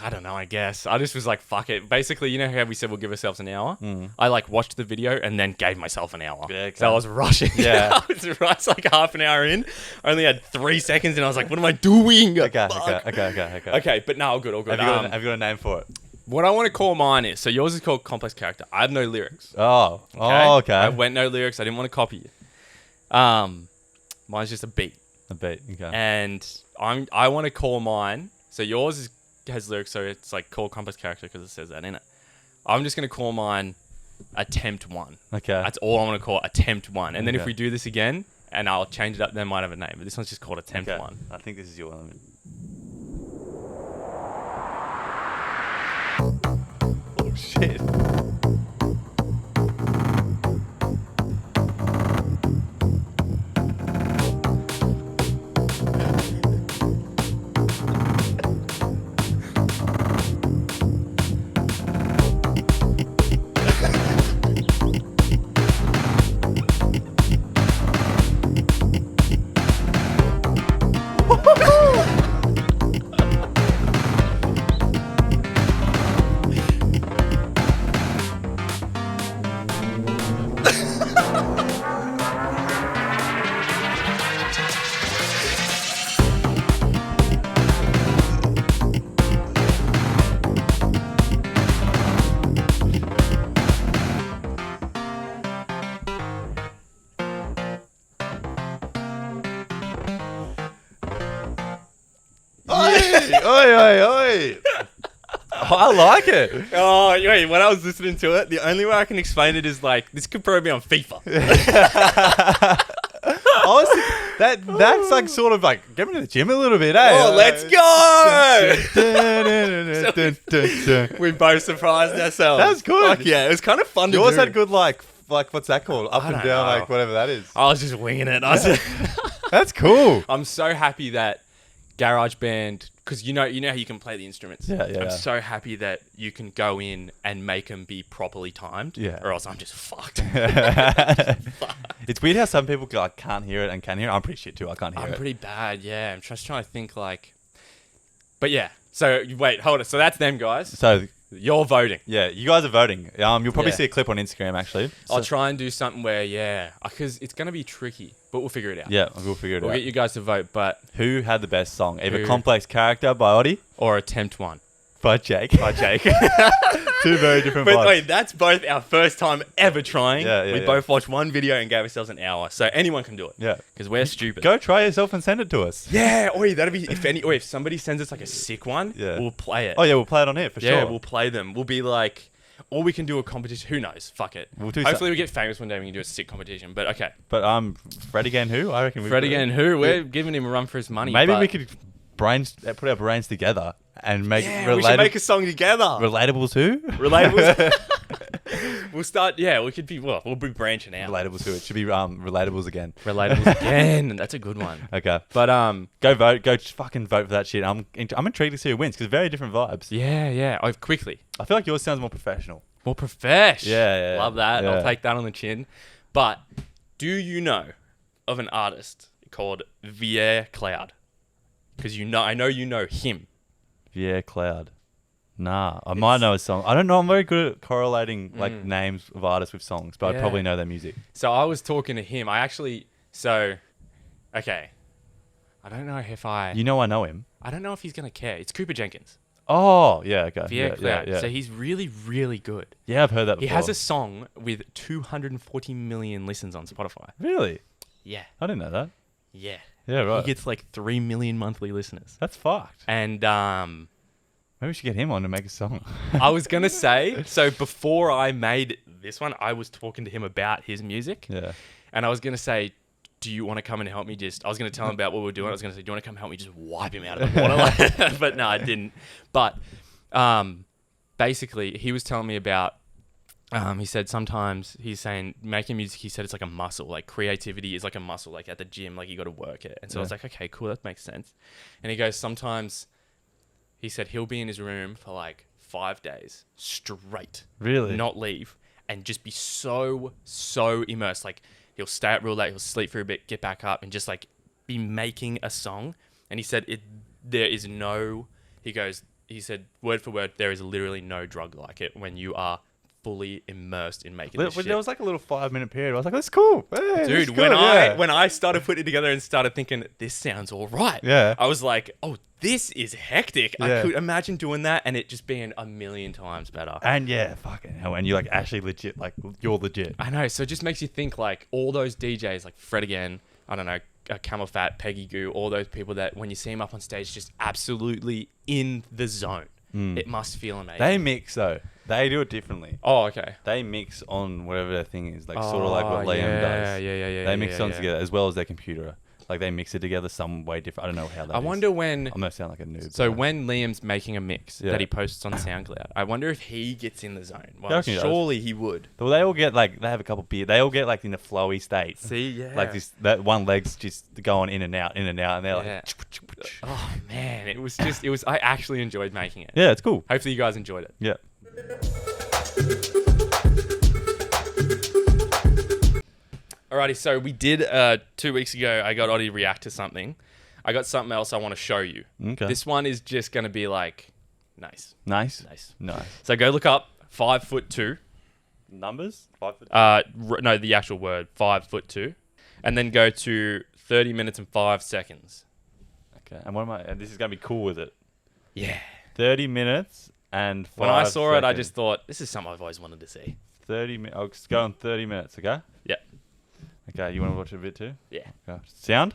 I don't know, I guess. I just was like, fuck it. Basically, you know how we said we'll give ourselves an hour? I watched the video and then gave myself an hour. Yeah, okay. So I was rushing. Yeah. I was like half an hour in. I only had 3 seconds and I was like, what am I doing? Okay. Okay, but no, all good. Have you got a name for it? What I want to call mine is, so yours is called Complex Character. I have no lyrics. Oh. Okay? Okay. I went no lyrics. I didn't want to copy you. Mine's just a beat. A beat. Okay. And I want to call mine. So yours has lyrics, so it's like called Complex Character because it says that in it. I'm just going to call mine Attempt 1. Okay. That's all I'm going to call it, Attempt 1. And then if Okay. we do this again, and I'll change it up, then might have a name. But this one's just called Attempt 1. I think this is your one. Oh, shit. Oi. Oh, I like it. Oh, wait, when I was listening to it, the only way I can explain it is like, this could probably be on FIFA. Honestly, that's like sort of like, get me to the gym a little bit, eh? Oh, let's go! We both surprised ourselves. That's good. Fuck yeah, it was kind of fun to do. Yours had good like what's that called? Up I and don't down, know. like whatever that is. I was just winging it. That's cool. I'm so happy that GarageBand, because you know how you can play the instruments. Yeah. I'm so happy that you can go in and make them be properly timed. Yeah. Or else I'm just fucked. It's weird how some people like can't hear it and can hear it. I'm pretty shit too. I can't hear I'm it. pretty bad, yeah. I'm just trying to think like... But yeah. So, wait, hold it. So that's them, guys. So You're voting. yeah, you guys are voting. You'll probably Yeah. see a clip on Instagram actually. I'll try and do something where, because it's going to be tricky, but we'll figure it out. Yeah, we'll figure it We'll out. get you guys to vote, but... Who had the best song? Either Who- Complex Character by Ottie, Or Attempt 1 by Jake. by Jake. Two very different But vibes. wait, that's both our first time ever trying. Yeah, we yeah. both watched one video and gave ourselves an hour. So anyone can do it. Yeah. Because we're stupid. Go try yourself and send it to us. Yeah, that'd be if somebody sends us like a sick one, Yeah. we'll play it. Oh yeah, we'll play it on here for yeah, sure. we'll play them. We'll be like, or we can do a competition. Who knows? Fuck it. We'll do Hopefully we get famous one day. We can do a sick competition. But okay, But Fred again, who? I reckon. Fred again. Who? We're giving him a run for his money. Maybe but- we could put our brains together and make Yeah, we should make a song together. Relatable too. Relatable. We'll start. Yeah, we could be. Well, we'll be branching out. Relatable to it. Should be relatables again. Relatables again. That's a good one. Okay. But Go vote. Go fucking vote for that shit. I'm intrigued to see who wins because very different vibes. yeah. Oh, quickly. I feel like yours sounds more professional. More profesh. Yeah. Love that. Yeah. I'll take that on the chin. But do you know of an artist called Vier Cloud? Because I know you know him. Yeah, Cloud. Nah, I might know a song. I don't know. I'm very good at correlating like names of artists with songs, but I probably know their music. So I was talking to him. Okay. I don't know if I know him. I don't know if he's gonna care. It's Cooper Jenkins. Oh, yeah, okay. Vier Cloud. Yeah. So he's really, really good. Yeah, I've heard that before. He has a song with 240 million listens on Spotify. Really? Yeah. I didn't know that. Yeah. Yeah, right. He gets like 3 million monthly listeners. That's fucked. And maybe we should get him on to make a song. I was going to say, so before I made this one, I was talking to him about his music. Yeah. And I was going to say, do you want to come and help me I was going to tell him about what we were doing. I was going to say, do you want to come help me just wipe him out of the water? But no, I didn't. But basically, he was telling me about, he said sometimes he's saying making music, he said it's like a muscle, like creativity is like a muscle, like at the gym, like you got to work it. And so I was like, okay, cool, that makes sense. And he goes, sometimes he said he'll be in his room for like 5 days straight. Really? Not leave. And just be so immersed. Like he'll stay up real late, he'll sleep for a bit, get back up and just like be making a song. And he said he said word for word, there is literally no drug like it when you are fully immersed in making this shit. There was like a little 5-minute period. I was like, that's cool. Hey, dude, that's cool. when I started putting it together and started thinking, this sounds all right. Yeah. I was like, oh, this is hectic. Yeah. I could imagine doing that and it just being a million times better. And yeah, fucking hell. And you're like actually legit, like you're legit. I know. So it just makes you think like all those DJs like Fred again, I don't know, Camel Fat, Peggy Goo, all those people that when you see them up on stage, just absolutely in the zone. It must feel amazing. They mix though. They do it differently. Oh, okay. They mix on whatever their thing is, like sort of like what Liam does. Yeah. They mix on together as well as their computer. Like they mix it together some way different. I don't know how that is. I wonder when. I'm gonna sound like a noob. So when Liam's making a mix that he posts on SoundCloud, I wonder if he gets in the zone. Well, surely he would. Well, they all get like they have a couple beers. They all get like in a flowy state. See, yeah. Like this, that one leg's just going in and out, and they're like. Oh man, it was. I actually enjoyed making it. Yeah, it's cool. Hopefully you guys enjoyed it. Yeah. Alrighty, so we did 2 weeks ago. I got Ottie to react to something. I got something else I want to show you. Okay. This one is just gonna be like nice. Nice. So go look up 5'2". Numbers? 5 foot. No, the actual word 5'2", and then go to 30 minutes and 5 seconds. Okay. And what am I? And this is gonna be cool with it. Yeah. 30 minutes and 5 When I saw it, I seconds. just thought this is something I've always wanted to see. 30 minutes. I'll just go on 30 minutes. Okay. Yeah. Okay. You want to watch it a bit too? Yeah. Okay. Sound?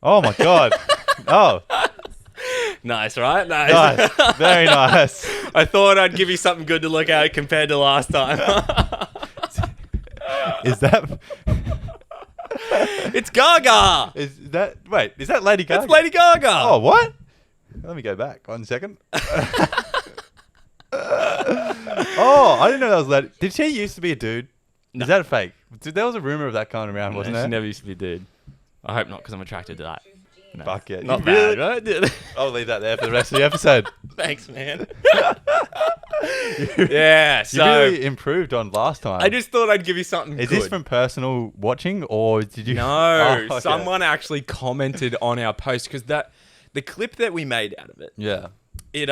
Oh my god. Oh. Nice, right? Nice. Very nice. I thought I'd give you something good to look at compared to last time. Is that? It's Gaga. Is that Lady Gaga? It's Lady Gaga. Oh, what? Let me go back 1 second. Oh, I didn't know that was Lady. Did she used to be a dude? No. Is that a fake? There was a rumor of that going around, wasn't there? She never used to be a dude. I hope not, because I'm attracted to that. No. Fuck yeah. Not You bad, really- right? I'll leave that there for the rest of the episode. Thanks, man. Yeah, You so really improved on last time. I just thought I'd give you something Is good. this from personal watching or did you? No, Oh, okay. someone actually commented on our post because the clip that we made out of it, Yeah. it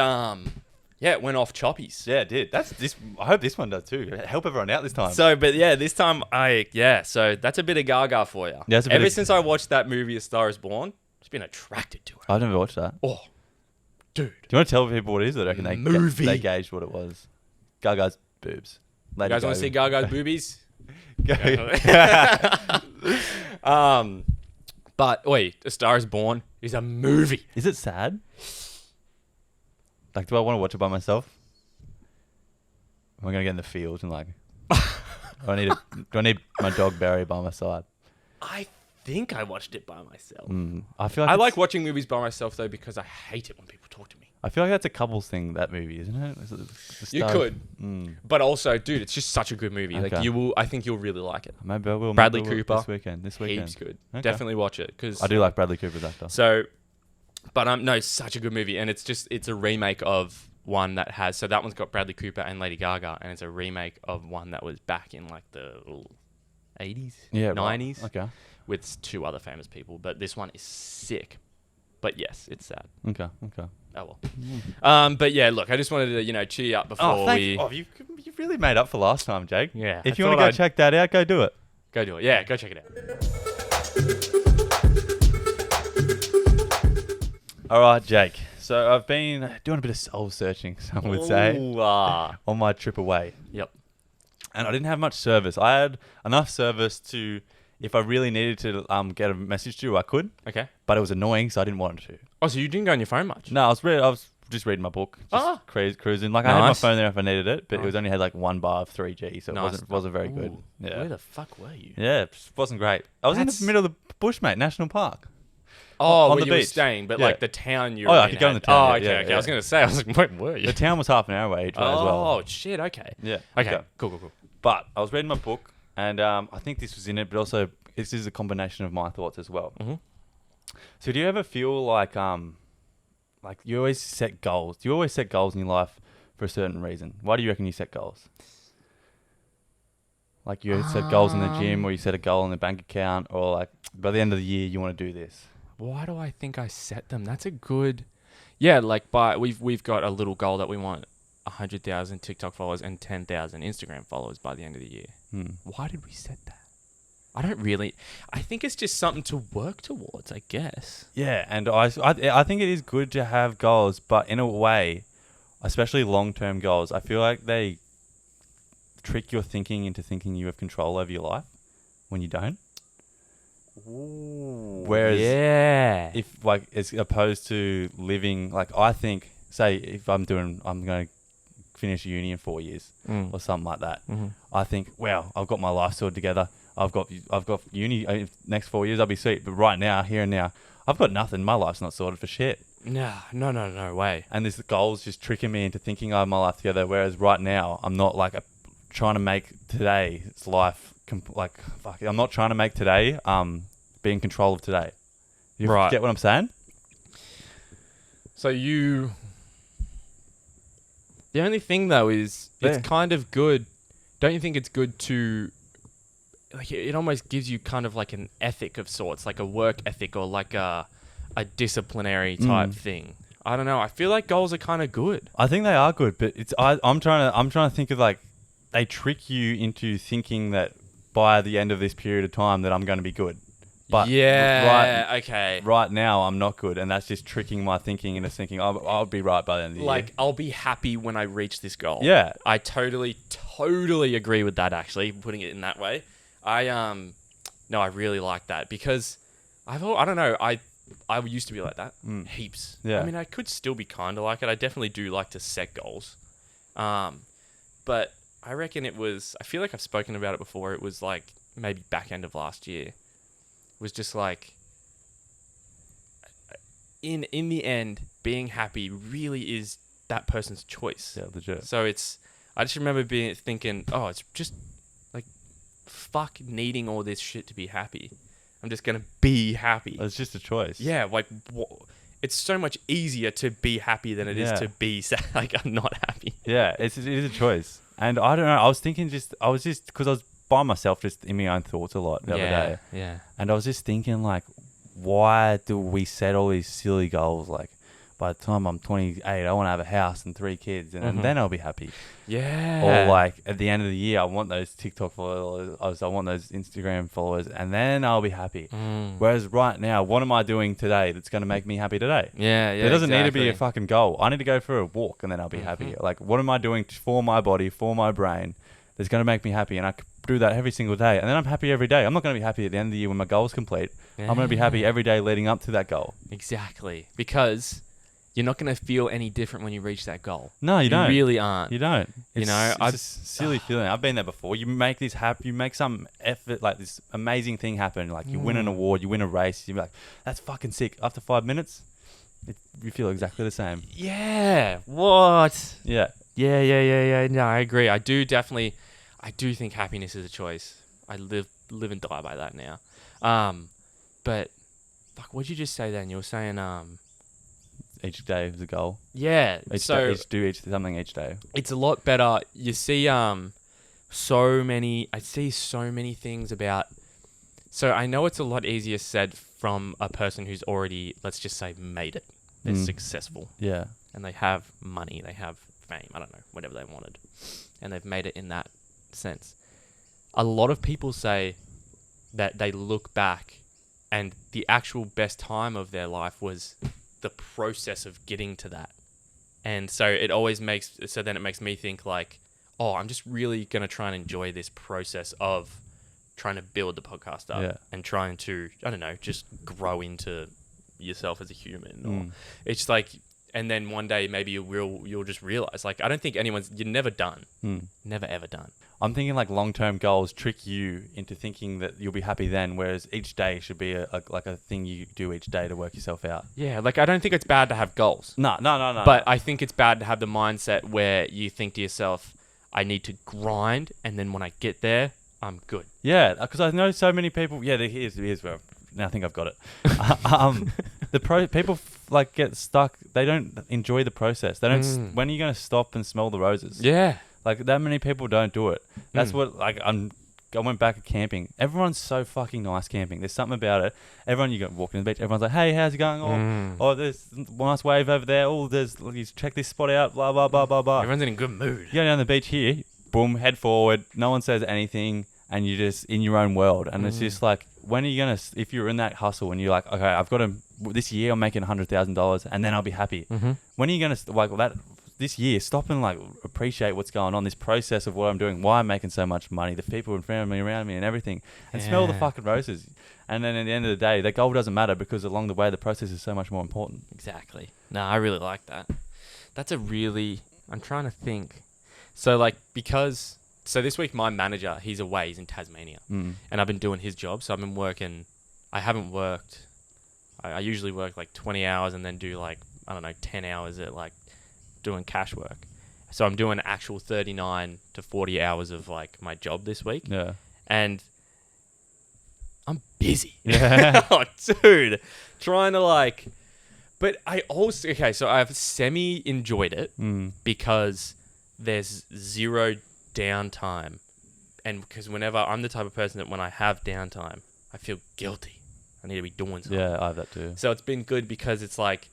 went off choppies. Yeah, it did. That's this. I hope this one does too. Help everyone out this time. So, but yeah, this time so that's a bit of Gaga for you. Yeah, it's a bit Ever of- since I watched that movie, A Star Is Born, I've just been attracted to her. I've never watched that. Oh, dude. Do you want to tell people what it is? I reckon Movie. they gauged what it was. Gaga's boobs. You guys want to see Gaga's boobies? Gaga. But wait, A Star Is Born is a movie. Is it sad? Like, do I want to watch it by myself? Am I gonna get in the field and like? do I need my dog Barry by my side? I think I watched it by myself. I feel like I like watching movies by myself though because I hate it when people talk to me. I feel like that's a couples thing, that movie, isn't it? Is it the You start- could. Mm. But also, dude, it's just such a good movie. Like Okay. I think you'll really like it. Maybe I will. Bradley maybe I will Cooper. this weekend. Heaps good. Okay. Definitely watch it because I do like Bradley Cooper's actor. So, but no, it's such a good movie, and it's a remake of one that has. So that one's got Bradley Cooper and Lady Gaga, and it's a remake of one that was back in like the 80s, Yeah, 90s, right. Okay. with 2 other famous people. But this one is sick. But yes, it's sad. Okay. Oh well. But yeah, look, I just wanted to cheer you up before we You've really made up for last time, Jake. Yeah, If I you want to thought go I'd- check that out, go do it. go do it. Yeah, go check it out. All right, Jake. So I've been doing a bit of soul searching, some would say, Ooh, on my trip away. Yep. And I didn't have much service. I had enough service to, if I really needed to get a message to you, I could. Okay. But it was annoying, so I didn't want to. Oh, so you didn't go on your phone much? No, I was just reading my book, just cruising. Like I had my Nice. phone there if I needed it, but it Nice. only had like 1 bar of 3G, so Nice. it wasn't very good. Ooh, Yeah. Where the fuck were you? Yeah, it just wasn't great. I was in That's- the middle of the bush, mate, national park. Oh, on where the you were beach. staying, but Yeah. like the town you Oh, were yeah, I in could go in had- the town, Oh, yeah, okay. yeah, I was yeah. going to say, I was like, where were you? The town was half an hour away each way as well. Oh, shit, okay. Yeah. Okay, cool. But I was reading my book, and I think this was in it, but also this is a combination of my thoughts as well. Mhm. So do you ever feel like you always set goals? Do you always set goals in your life for a certain reason? Why do you reckon you set goals? Like you set goals in the gym, or you set a goal in the bank account, or like by the end of the year you want to do this. Why do I think I set them? That's a good... Yeah, like we've got a little goal that we want 100,000 TikTok followers and 10,000 Instagram followers by the end of the year. Why did we set that? I think it's just something to work towards, I guess. Yeah, and I think it is good to have goals, but in a way, especially long-term goals, I feel like they trick your thinking into thinking you have control over your life when you don't. Ooh, Whereas yeah. if like as opposed to living like I think, say if I'm going to finish uni in 4 years or something like that. I think, wow, I've got my life sorted together. I've got uni next 4 years. I'll be sweet. But right now, here and now, I've got nothing. My life's not sorted for shit. No way. And this goal's just tricking me into thinking I have my life together. Whereas right now, I'm not like trying to make today's life I'm not trying to make today be in control of today. You Right. get what I'm saying? So the only thing though is Yeah. it's kind of good. Don't you think it's good to like it almost gives you kind of like an ethic of sorts, like a work ethic or like a disciplinary type thing. I don't know. I feel like goals are kind of good. I think they are good, but I'm trying to think of like they trick you into thinking that by the end of this period of time that I'm going to be good. But okay. right now I'm not good, and that's just tricking my thinking into thinking I'll be right by the end of the Like year. I'll be happy when I reach this goal. Yeah. I totally agree with that. Actually, putting it in that way, I really like that because I don't know. I used to be like that heaps. Yeah. I mean, I could still be kind of like it. I definitely do like to set goals. But I reckon it was. I feel like I've spoken about it before. It was like maybe back end of last year. Was just like in the end, being happy really is that person's choice. Yeah, legit. So I just remember thinking, oh, it's just like fuck needing all this shit to be happy. I'm just gonna be happy. It's just a choice. Yeah, like it's so much easier to be happy than it is to be sad. Like I'm not happy. Yeah, it is a choice. And I don't know. I was thinking because I was by myself, just in my own thoughts a lot the other day. Yeah. And I was just thinking, like, why do we set all these silly goals? Like, by the time I'm 28, I want to have a house and 3 kids, and then I'll be happy. Yeah. Or, like, at the end of the year, I want those TikTok followers, I want those Instagram followers, and then I'll be happy. Whereas right now, what am I doing today that's going to make me happy today? Yeah. It doesn't need to be a fucking goal. I need to go for a walk, and then I'll be happy. Like, what am I doing for my body, for my brain, that's going to make me happy? And I do that every single day, and then I'm happy every day. I'm not going to be happy at the end of the year when my goal's complete. I'm going to be happy every day leading up to that goal. Exactly. Because you're not going to feel any different when you reach that goal. No, you don't. You really aren't. You don't. You know, it's a silly feeling. I've been there before. You make this happen. You make some effort, like this amazing thing happen. Like you win an award, you win a race. You're like, that's fucking sick. After 5 minutes, You feel exactly the same. Yeah. What? Yeah. Yeah. No, I agree. I do think happiness is a choice. I live and die by that now. But fuck, what'd you just say then? You were saying Each day is a goal. yeah. Do something each day. It's a lot better. You see I see so many things about. So I know it's a lot easier said from a person who's already, let's just say, made it. They're successful. Yeah. And they have money. They have fame. I don't know, whatever they wanted. And they've made it in that sense. A lot of people say that they look back and the actual best time of their life was the process of getting to that. And so it makes me think like, oh, I'm just really going to try and enjoy this process of trying to build the podcast up and trying to, I don't know, just grow into yourself as a human. Or it's like, and then one day maybe you'll just realize, like, I don't think you're never done. Never ever done. I'm thinking like long-term goals trick you into thinking that you'll be happy then, whereas each day should be a thing you do each day to work yourself out. Yeah, like I don't think it's bad to have goals. No. But I think it's bad to have the mindset where you think to yourself, I need to grind, and then when I get there, I'm good. Yeah, because I know so many people. Yeah, here's where now I think I've got it. People like get stuck. They don't enjoy the process. They don't. When are you going to stop and smell the roses? Yeah. Like that many people don't do it. That's what I went back camping. Everyone's so fucking nice camping. There's something about it. Everyone, you go walking on the beach. Everyone's like, "Hey, how's it going? Oh, there's a nice wave over there. Oh, you check this spot out. Blah blah blah blah blah." Everyone's in a good mood. You go down the beach here. Boom, head forward. No one says anything, and you're just in your own world. And it's just like, when are you gonna? If you're in that hustle and you're like, okay, I've got to. This year I'm making $100,000, and then I'll be happy. When are you gonna this year, stop and like appreciate what's going on, this process of what I'm doing, why I'm making so much money, the people in front of me, around me, and everything, and smell the fucking roses. And then at the end of the day, the goal doesn't matter because along the way, the process is so much more important. Exactly. No, I really like that. I'm trying to think. So this week my manager, he's away, he's in Tasmania, and I've been doing his job. So I've been working. I haven't worked. I usually work like 20 hours and then do like, I don't know, 10 hours at like doing cash work. So I'm doing actual 39 to 40 hours of like my job this week. Yeah. And I'm busy. Yeah. Oh, dude. Trying to like, but I also, so I've semi-enjoyed it because there's zero downtime. And because whenever I'm the type of person that when I have downtime, I feel guilty. I need to be doing something. Yeah, I have that too. So it's been good because it's like,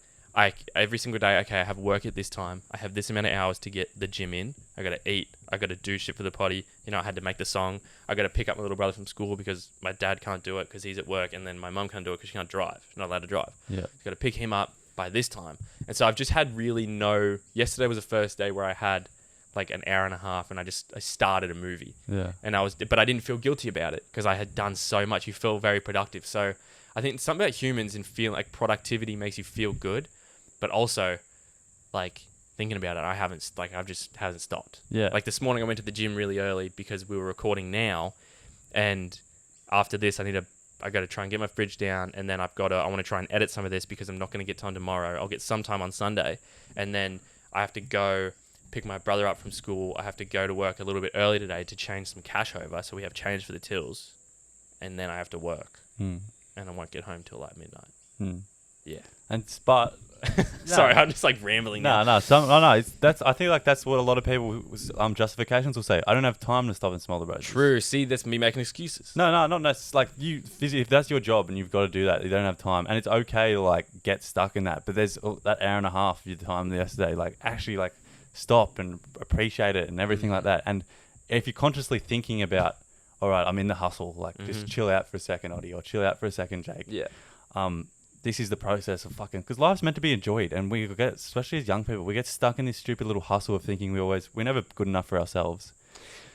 every single day, okay, I have work at this time. I have this amount of hours to get the gym in. I got to eat. I got to do shit for the potty. You know, I had to make the song. I got to pick up my little brother from school because my dad can't do it because he's at work. And then my mum can't do it because she can't drive. She's not allowed to drive. Yeah. Got to pick him up by this time. And so I've just had yesterday was the first day where I had like an hour and a half and I started a movie. Yeah. But I didn't feel guilty about it because I had done so much. You feel very productive. So I think something about humans and feeling like productivity makes you feel good. But also, like, thinking about it, I've just hasn't stopped. Yeah. Like, this morning I went to the gym really early because we were recording now. And after this, I got to try and get my fridge down. And then I want to try and edit some of this because I'm not going to get time tomorrow. I'll get some time on Sunday. And then I have to go pick my brother up from school. I have to go to work a little bit early today to change some cash over. So we have change for the tills. And then I have to work. And I won't get home till like midnight. Yeah. But sorry, I'm just like rambling now. No. I think like that's what a lot of people justifications will say. I don't have time to stop and smell the roses. True. See, that's me making excuses. No, not necessarily. Like if that's your job and you've got to do that, you don't have time, and it's okay to like get stuck in that. But there's that hour and a half of your time yesterday, like actually like stop and appreciate it and everything like that. And if you're consciously thinking about, all right, I'm in the hustle, like just chill out for a second, Ottie, or chill out for a second, Jake. Yeah. This is the process of fucking, because life's meant to be enjoyed, and we get, especially as young people, we get stuck in this stupid little hustle of thinking we're never good enough for ourselves.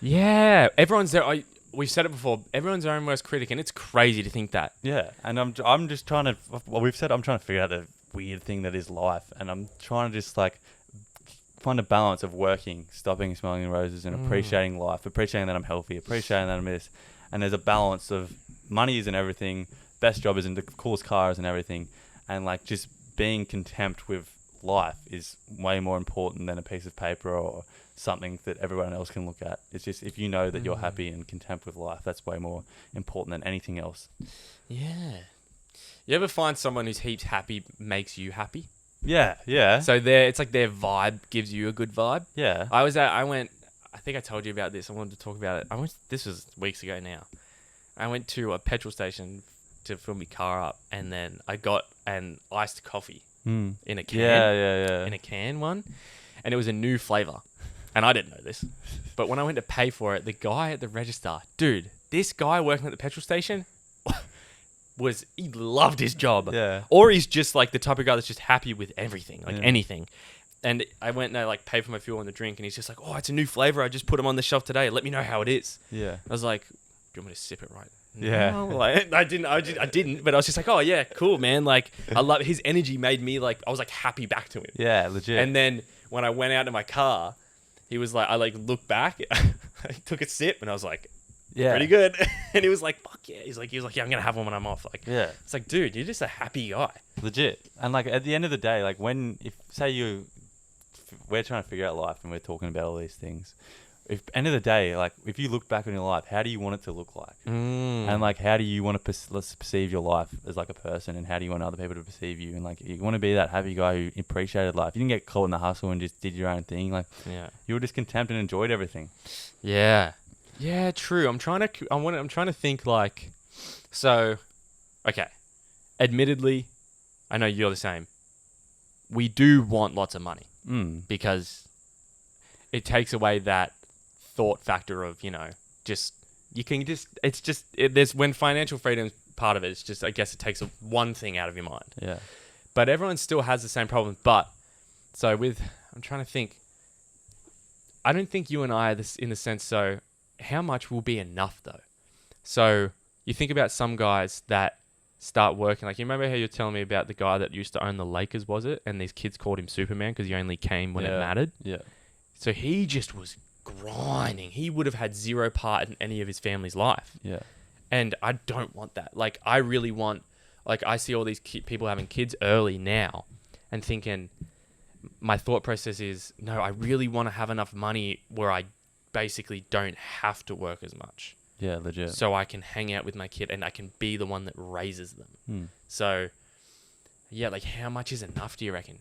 Yeah, everyone's there. We've said it before. Everyone's their own worst critic, and it's crazy to think that. Yeah, and I'm just trying to. Well, I'm trying to figure out the weird thing that is life, and I'm trying to just like find a balance of working, stopping smelling the roses, and appreciating life, appreciating that I'm healthy, appreciating that I'm this, and there's a balance of money isn't everything. Best job isn't the coolest cars and everything, and like just being content with life is way more important than a piece of paper or something that everyone else can look at. It's just, if you know that you're happy and content with life, that's way more important than anything else. Yeah. You ever find someone who's heaps happy makes you happy? Yeah. So it's like their vibe gives you a good vibe. Yeah. I think I told you about this. I wanted to talk about it. This was weeks ago now. I went to a petrol station to fill my car up, and then I got an iced coffee in a can. Yeah. In a can one, and it was a new flavor. And I didn't know this. But when I went to pay for it, the guy at the register, dude, this guy working at the petrol station, he loved his job. Yeah. Or he's just like the type of guy that's just happy with everything, like anything. And I went and I like paid for my fuel and the drink, and he's just like, oh, it's a new flavor. I just put them on the shelf today. Let me know how it is. Yeah. I was like, do you want me to sip it right? Yeah. No, like, I didn't, but I was just like, oh yeah, cool, man. Like, I love his energy made me like, I was like happy back to him. Yeah, legit. And then when I went out to my car, he was like, I like looked back, I took a sip, and I was like, pretty good. And he was like, fuck yeah. He was like, yeah, I'm gonna have one when I'm off. Like, yeah. It's like, dude, you're just a happy guy. Legit. And like at the end of the day, like if say we're trying to figure out life and we're talking about all these things. End of the day, like if you look back on your life, how do you want it to look like? And like, how do you want to perceive your life as like a person, and how do you want other people to perceive you? And like, you want to be that happy guy who appreciated life. You didn't get caught in the hustle and just did your own thing. Like, you were just content and enjoyed everything. Yeah. Yeah, true. I'm trying to think like, so, okay. Admittedly, I know you're the same. We do want lots of money because it takes away that thought factor of, there's when financial freedom's part of it, it's just, I guess it takes one thing out of your mind. Yeah. But everyone still has the same problem. But so I'm trying to think, I don't think you and I are this in the sense, so how much will be enough though? So you think about some guys that start working, like you remember how you're telling me about the guy that used to own the Lakers, was it? And these kids called him Superman because he only came when it mattered. Yeah. So he just was grinding. He would have had zero part in any of his family's life. Yeah. And I don't want that. Like, I really want, like, I see all these people having kids early now and thinking, my thought process is, no, I really want to have enough money where I basically don't have to work as much. Yeah, legit. So I can hang out with my kid and I can be the one that raises them. So, yeah, like, how much is enough, do you reckon?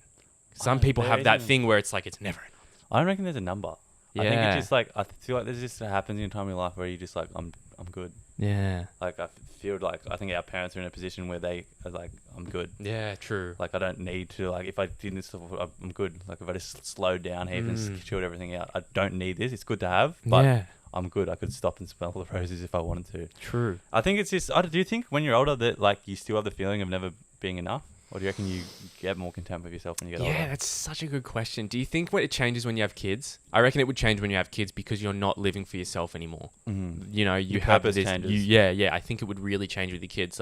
Some people have that thing where it's like, it's never enough. I don't reckon there's a number. Yeah. I think it's just like, I feel like there's just happens in a time in your life where you just like, I'm good. Yeah. Like, I feel like, I think our parents are in a position where they are like, I'm good. Yeah, true. Like, I don't need to, like, if I did this stuff, I'm good. Like, if I just slowed down here and chilled everything out, I don't need this. It's good to have, but I'm good. I could stop and smell the roses if I wanted to. True. I think it's just, do you think when you're older that, like, you still have the feeling of never being enough? Or do you reckon you get more content with yourself when you get older? Yeah, that's such a good question. Do you think it changes when you have kids? I reckon it would change when you have kids because you're not living for yourself anymore. Mm-hmm. You know, you have this. Yeah. I think it would really change with your kids.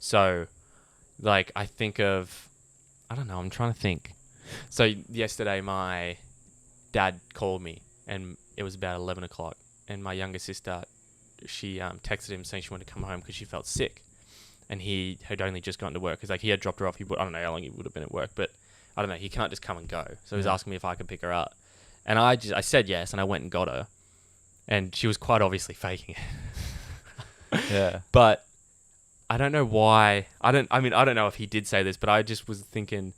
So, like, I think of, I don't know. I'm trying to think. So yesterday, my dad called me, and it was about 11 o'clock. And my younger sister, she texted him saying she wanted to come home because she felt sick. And he had only just gotten to work because, like, he had dropped her off. I don't know how long he would have been at work, but I don't know. He can't just come and go. So he was asking me if I could pick her up, and I said yes, and I went and got her, and she was quite obviously faking it. Yeah. But I don't know why. I don't know if he did say this, but I just was thinking,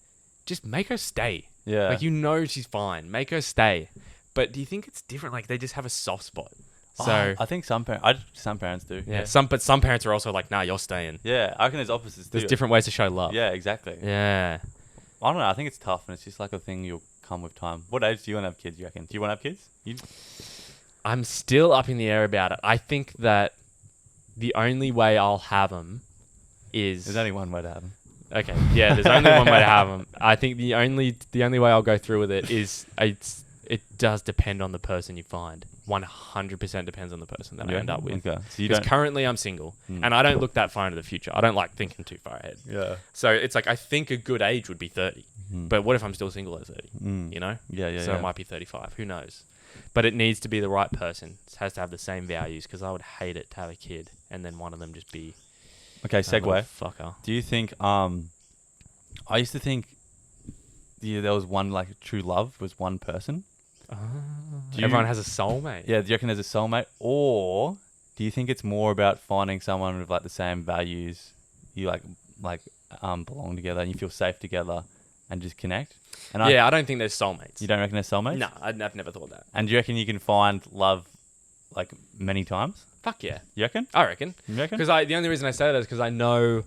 just make her stay. Yeah. Like, she's fine. Make her stay. But do you think it's different? Like, they just have a soft spot. So I think some parents do. Yeah. Some parents are also like, nah, you're staying. Yeah, I reckon there's opposites. There's different ways to show love. Yeah, exactly. Yeah. I don't know. I think it's tough, and it's just like a thing you'll come with time. What age do you want to have kids? You reckon? Do you want to have kids? I'm still up in the air about it. I think that the only way I'll have them is. There's only one way to have them. Okay. Yeah. There's only one way to have them. I think the only way I'll go through with it is it does depend on the person you find. 100% depends on the person that I end up with. Okay. So because currently I'm single, and I don't look that far into the future. I don't like thinking too far ahead. Yeah. So it's like, I think a good age would be 30. But what if I'm still single at 30? You know? Yeah. So it might be 35. Who knows? But it needs to be the right person. It has to have the same values, because I would hate it to have a kid and then one of them just be... Okay, segue. Fucker. Do you think I used to think there was one, like, true love was one person. Everyone has a soulmate. Yeah, do you reckon there's a soulmate? Or do you think it's more about finding someone with, like, the same values? You, belong together and you feel safe together and just connect? And I don't think there's soulmates. You don't reckon there's soulmates? No, I've never thought that. And do you reckon you can find love, like, many times? Fuck yeah. You reckon? I reckon. You reckon? Because the only reason I say that is because I know.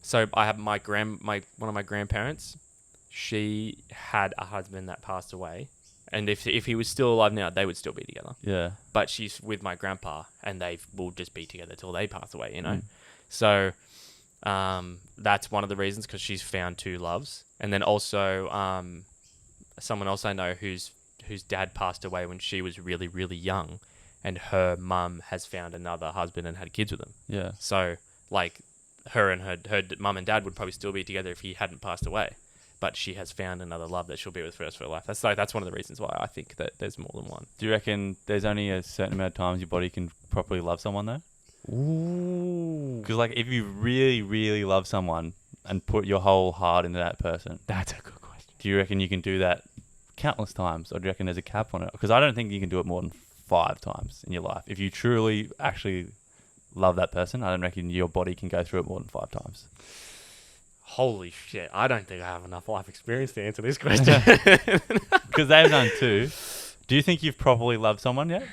So I have one of my grandparents. She had a husband that passed away, and if he was still alive now, they would still be together. Yeah. But she's with my grandpa, and they will just be together till they pass away. You know. So, that's one of the reasons, because she's found two loves, and then also someone else I know whose dad passed away when she was really, really young, and her mum has found another husband and had kids with him. Yeah. So, like, her and her mum and dad would probably still be together if he hadn't passed away. But she has found another love that she'll be with for the rest of her life. That's one of the reasons why I think that there's more than one. Do you reckon there's only a certain amount of times your body can properly love someone, though? Ooh. Because, like, if you really, really love someone and put your whole heart into that person, That's a good question. do you reckon you can do that countless times? Or do you reckon there's a cap on it? Because I don't think you can do it more than 5 times in your life. If you truly, actually love that person, I don't reckon your body can go through it more than 5 times. Holy shit. I don't think I have enough life experience to answer this question. Because they've done 2. Do you think you've properly loved someone yet?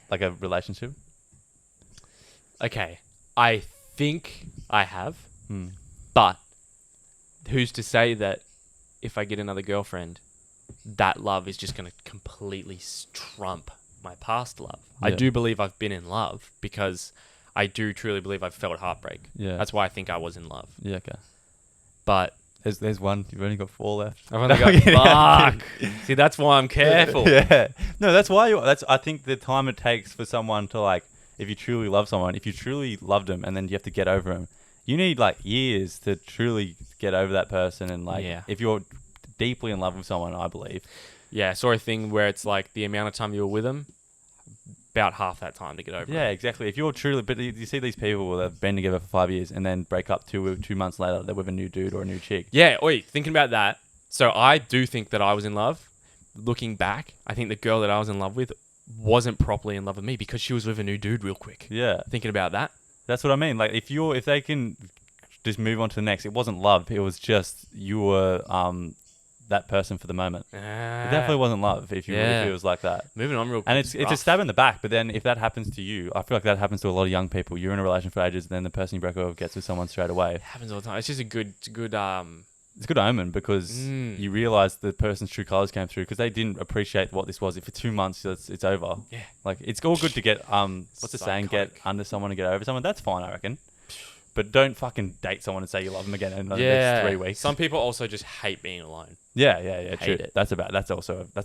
Like a relationship? Okay. I think I have. But who's to say that if I get another girlfriend, that love is just going to completely trump my past love? Yeah. I do believe I've been in love, because I do truly believe I've felt heartbreak. Yeah. That's why I think I was in love. Yeah, okay. But There's one. You've only got 4 left. I've only got fuck. See, that's why I'm careful. Yeah. No, that's why I think the time it takes for someone to, like, if you truly love someone, if you truly loved them and then you have to get over them, you need, like, years to truly get over that person. And, like, if you're deeply in love with someone, I believe. Yeah, I saw a thing where it's like the amount of time you were with them, about half that time to get over. Yeah, exactly. If you're truly, but you see these people that have been together for 5 years and then break up 2 months later, they're with a new dude or a new chick. Yeah, thinking about that. So I do think that I was in love. Looking back, I think the girl that I was in love with wasn't properly in love with me because she was with a new dude real quick. Yeah. Thinking about that. That's what I mean. Like, if they can just move on to the next, it wasn't love. It was just you were that person for the moment. It definitely wasn't love if it was like that. Moving on real quick. And it's a stab in the back, but then if that happens to you, I feel like that happens to a lot of young people. You're in a relationship for ages, and then the person you broke up with gets with someone straight away. It happens all the time. It's just a good It's a good omen because you realise the person's true colours came through because they didn't appreciate what this was. If for 2 months it's over. Yeah. Like, it's all good to get what's the saying? Get under someone to get over someone. That's fine, I reckon. But don't fucking date someone and say you love them again in the next 3 weeks. Some people also just hate being alone. Yeah, true. Hate it. That's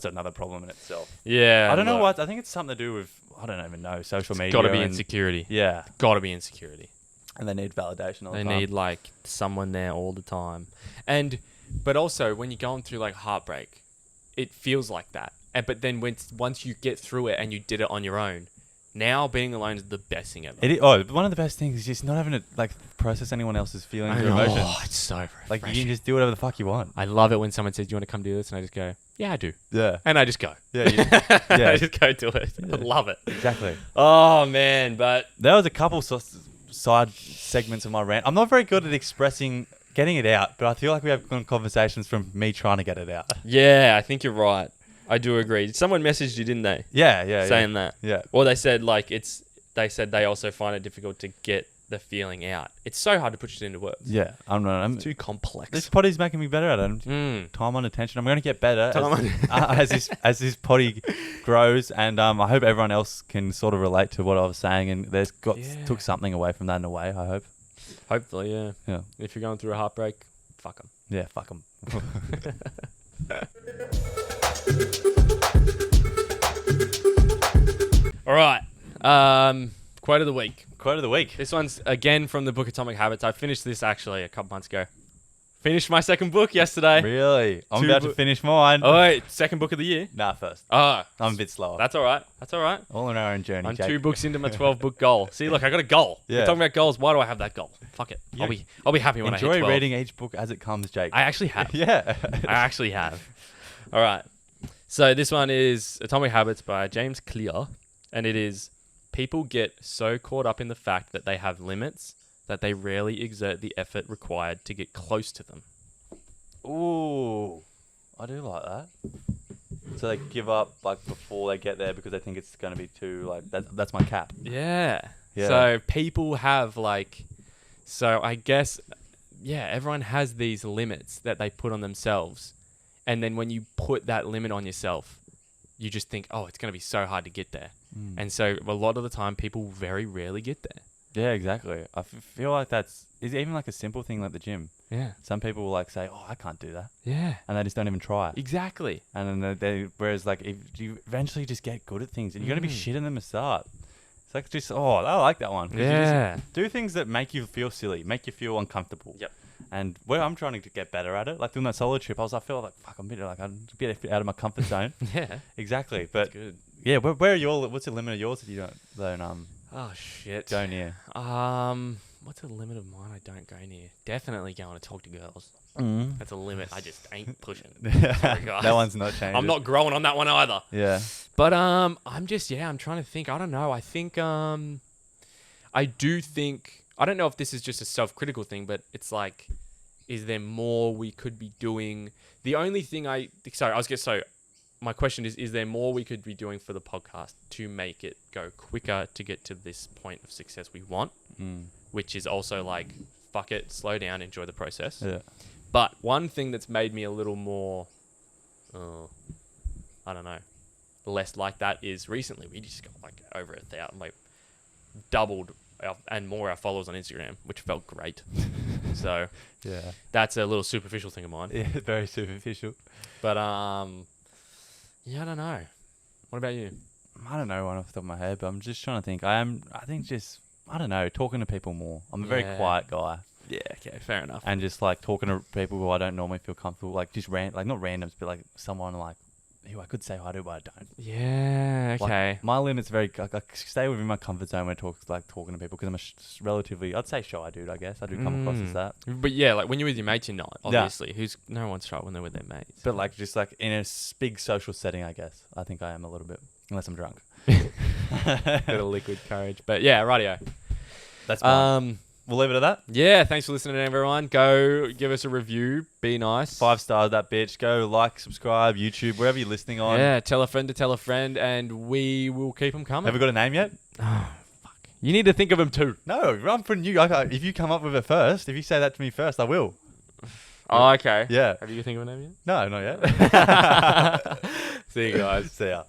another problem in itself. Yeah. I don't know what. I think it's something to do with, I don't even know, social media. Got to be insecurity. Yeah. Got to be insecurity. And they need validation all the They time. need, like, someone there all the time. But also, when you're going through, like, heartbreak, it feels like that. But then once you get through it and you did it on your own, now being alone is the best thing ever. One of the best things is just not having to, like, process anyone else's feelings or emotions. Oh, it's so refreshing. Like, you can just do whatever the fuck you want. I love it when someone says, "Do you want to come do this?" And I just go, "Yeah, I do." Yeah. And I just go. Yeah. I just go do it. Yeah. I love it. Exactly. Oh, man. But There was a couple side segments of my rant. I'm not very good at getting it out, but I feel like we have conversations from me trying to get it out. yeah, I think you're right. I do agree. Someone messaged you, didn't they? Yeah. Saying that. Yeah. Or they said, like, they said they also find it difficult to get the feeling out. It's so hard to put it into words. Yeah. I'm Too complex. This potty's making me better at it. Time on attention. I'm going to get better as this potty grows, and I hope everyone else can sort of relate to what I was saying, and took something away from that in a way. I hope. Hopefully, yeah. Yeah. If you're going through a heartbreak, fuck them. Yeah. Fuck them. All right. Quote of the week. Quote of the week. This one's again from the book Atomic Habits. I finished this actually a couple months ago. Finished my second book yesterday. Really? I'm 2 about to finish mine. Oh wait, second book of the year. Nah, first. Ah, I'm a bit slower. that's all right. That's all right. All on our own journey, I'm Jake. 2 books into my 12-book goal. See, look, I got a goal. Yeah. We're talking about goals. Why do I have that goal? Fuck it. You I'll be happy when I hit Enjoy 12. reading each book as it comes, Jake. I actually have. Yeah. I actually have. All right. So this one is Atomic Habits by James Clear, and it is people get so caught up in the fact that they have limits that they rarely exert the effort required to get close to them. Ooh, I do like that. So they give up like before they get there because they think it's going to be too like that's my cap. Yeah. Yeah. So people have like, so I guess, yeah, everyone has these limits that they put on themselves. And then when you put that limit on yourself, you just think, oh, it's going to be so hard to get there. And so a lot of the time people very rarely get there. Yeah, exactly. I feel like is even like a simple thing like the gym. Yeah. Some people will like say, oh, I can't do that. Yeah. And they just don't even try it. Exactly. And then whereas like if you eventually just get good at things and you're going to be shit in them at the start. It's like just, oh, I like that one. 'Cause you just do things that make you feel silly, make you feel uncomfortable. Yep. And where I'm trying to get better at it, like doing that solo trip, I feel like, fuck, I'm a bit out of my comfort zone. Yeah. Exactly. But Good. yeah, where are what's the limit of yours if you don't Oh shit. go near? What's the limit of mine I don't go near? Definitely going to talk to girls. That's a limit I just ain't pushing. Sorry, guys. That one's not changing. I'm not growing on that one either. Yeah. But I'm trying to think. I don't know. I think I do think, I don't know if this is just a self-critical thing, but it's like, is there more we could be doing? The only thing my question is there more we could be doing for the podcast to make it go quicker to get to this point of success we want? Which is also like, fuck it, slow down, enjoy the process. Yeah. But one thing that's made me a little more, I don't know, less like that is recently we just got like over 1,000, like doubled our followers on Instagram, which felt great. So Yeah. that's a little superficial thing of mine. Yeah, very superficial. But yeah, I don't know. What about you? I don't know one off the top of my head, but I'm just trying to think. I don't know, talking to people more. I'm a very quiet guy. Yeah, okay, fair enough. And just like talking to people who I don't normally feel comfortable, like just not randoms, but like someone like who I could say hi to, but I don't. Yeah, okay. Like, my limit's very, I stay within my comfort zone when I talking to people because I'm a relatively, I'd say shy dude, I guess. I do come across as that. But yeah, like when you're with your mates, you're not, obviously. Yeah. No one's shy when they're with their mates. But like just like in a big social setting, I guess. I think I am a little bit, unless I'm drunk. Bit of liquid courage. But yeah, rightio. That's fine. We'll leave it at that. Yeah, thanks for listening, everyone. Go give us a review. Be nice. 5 stars, that bitch. Go like, subscribe, YouTube, wherever you're listening on. Yeah, tell a friend to tell a friend, and we will keep them coming. Have we got a name yet? Oh, fuck. You need to think of them too. No, I'm putting you. If you come up with it first, if you say that to me first, I will. Oh, okay. Yeah. Have you think of a name yet? No, not yet. See you guys. See ya.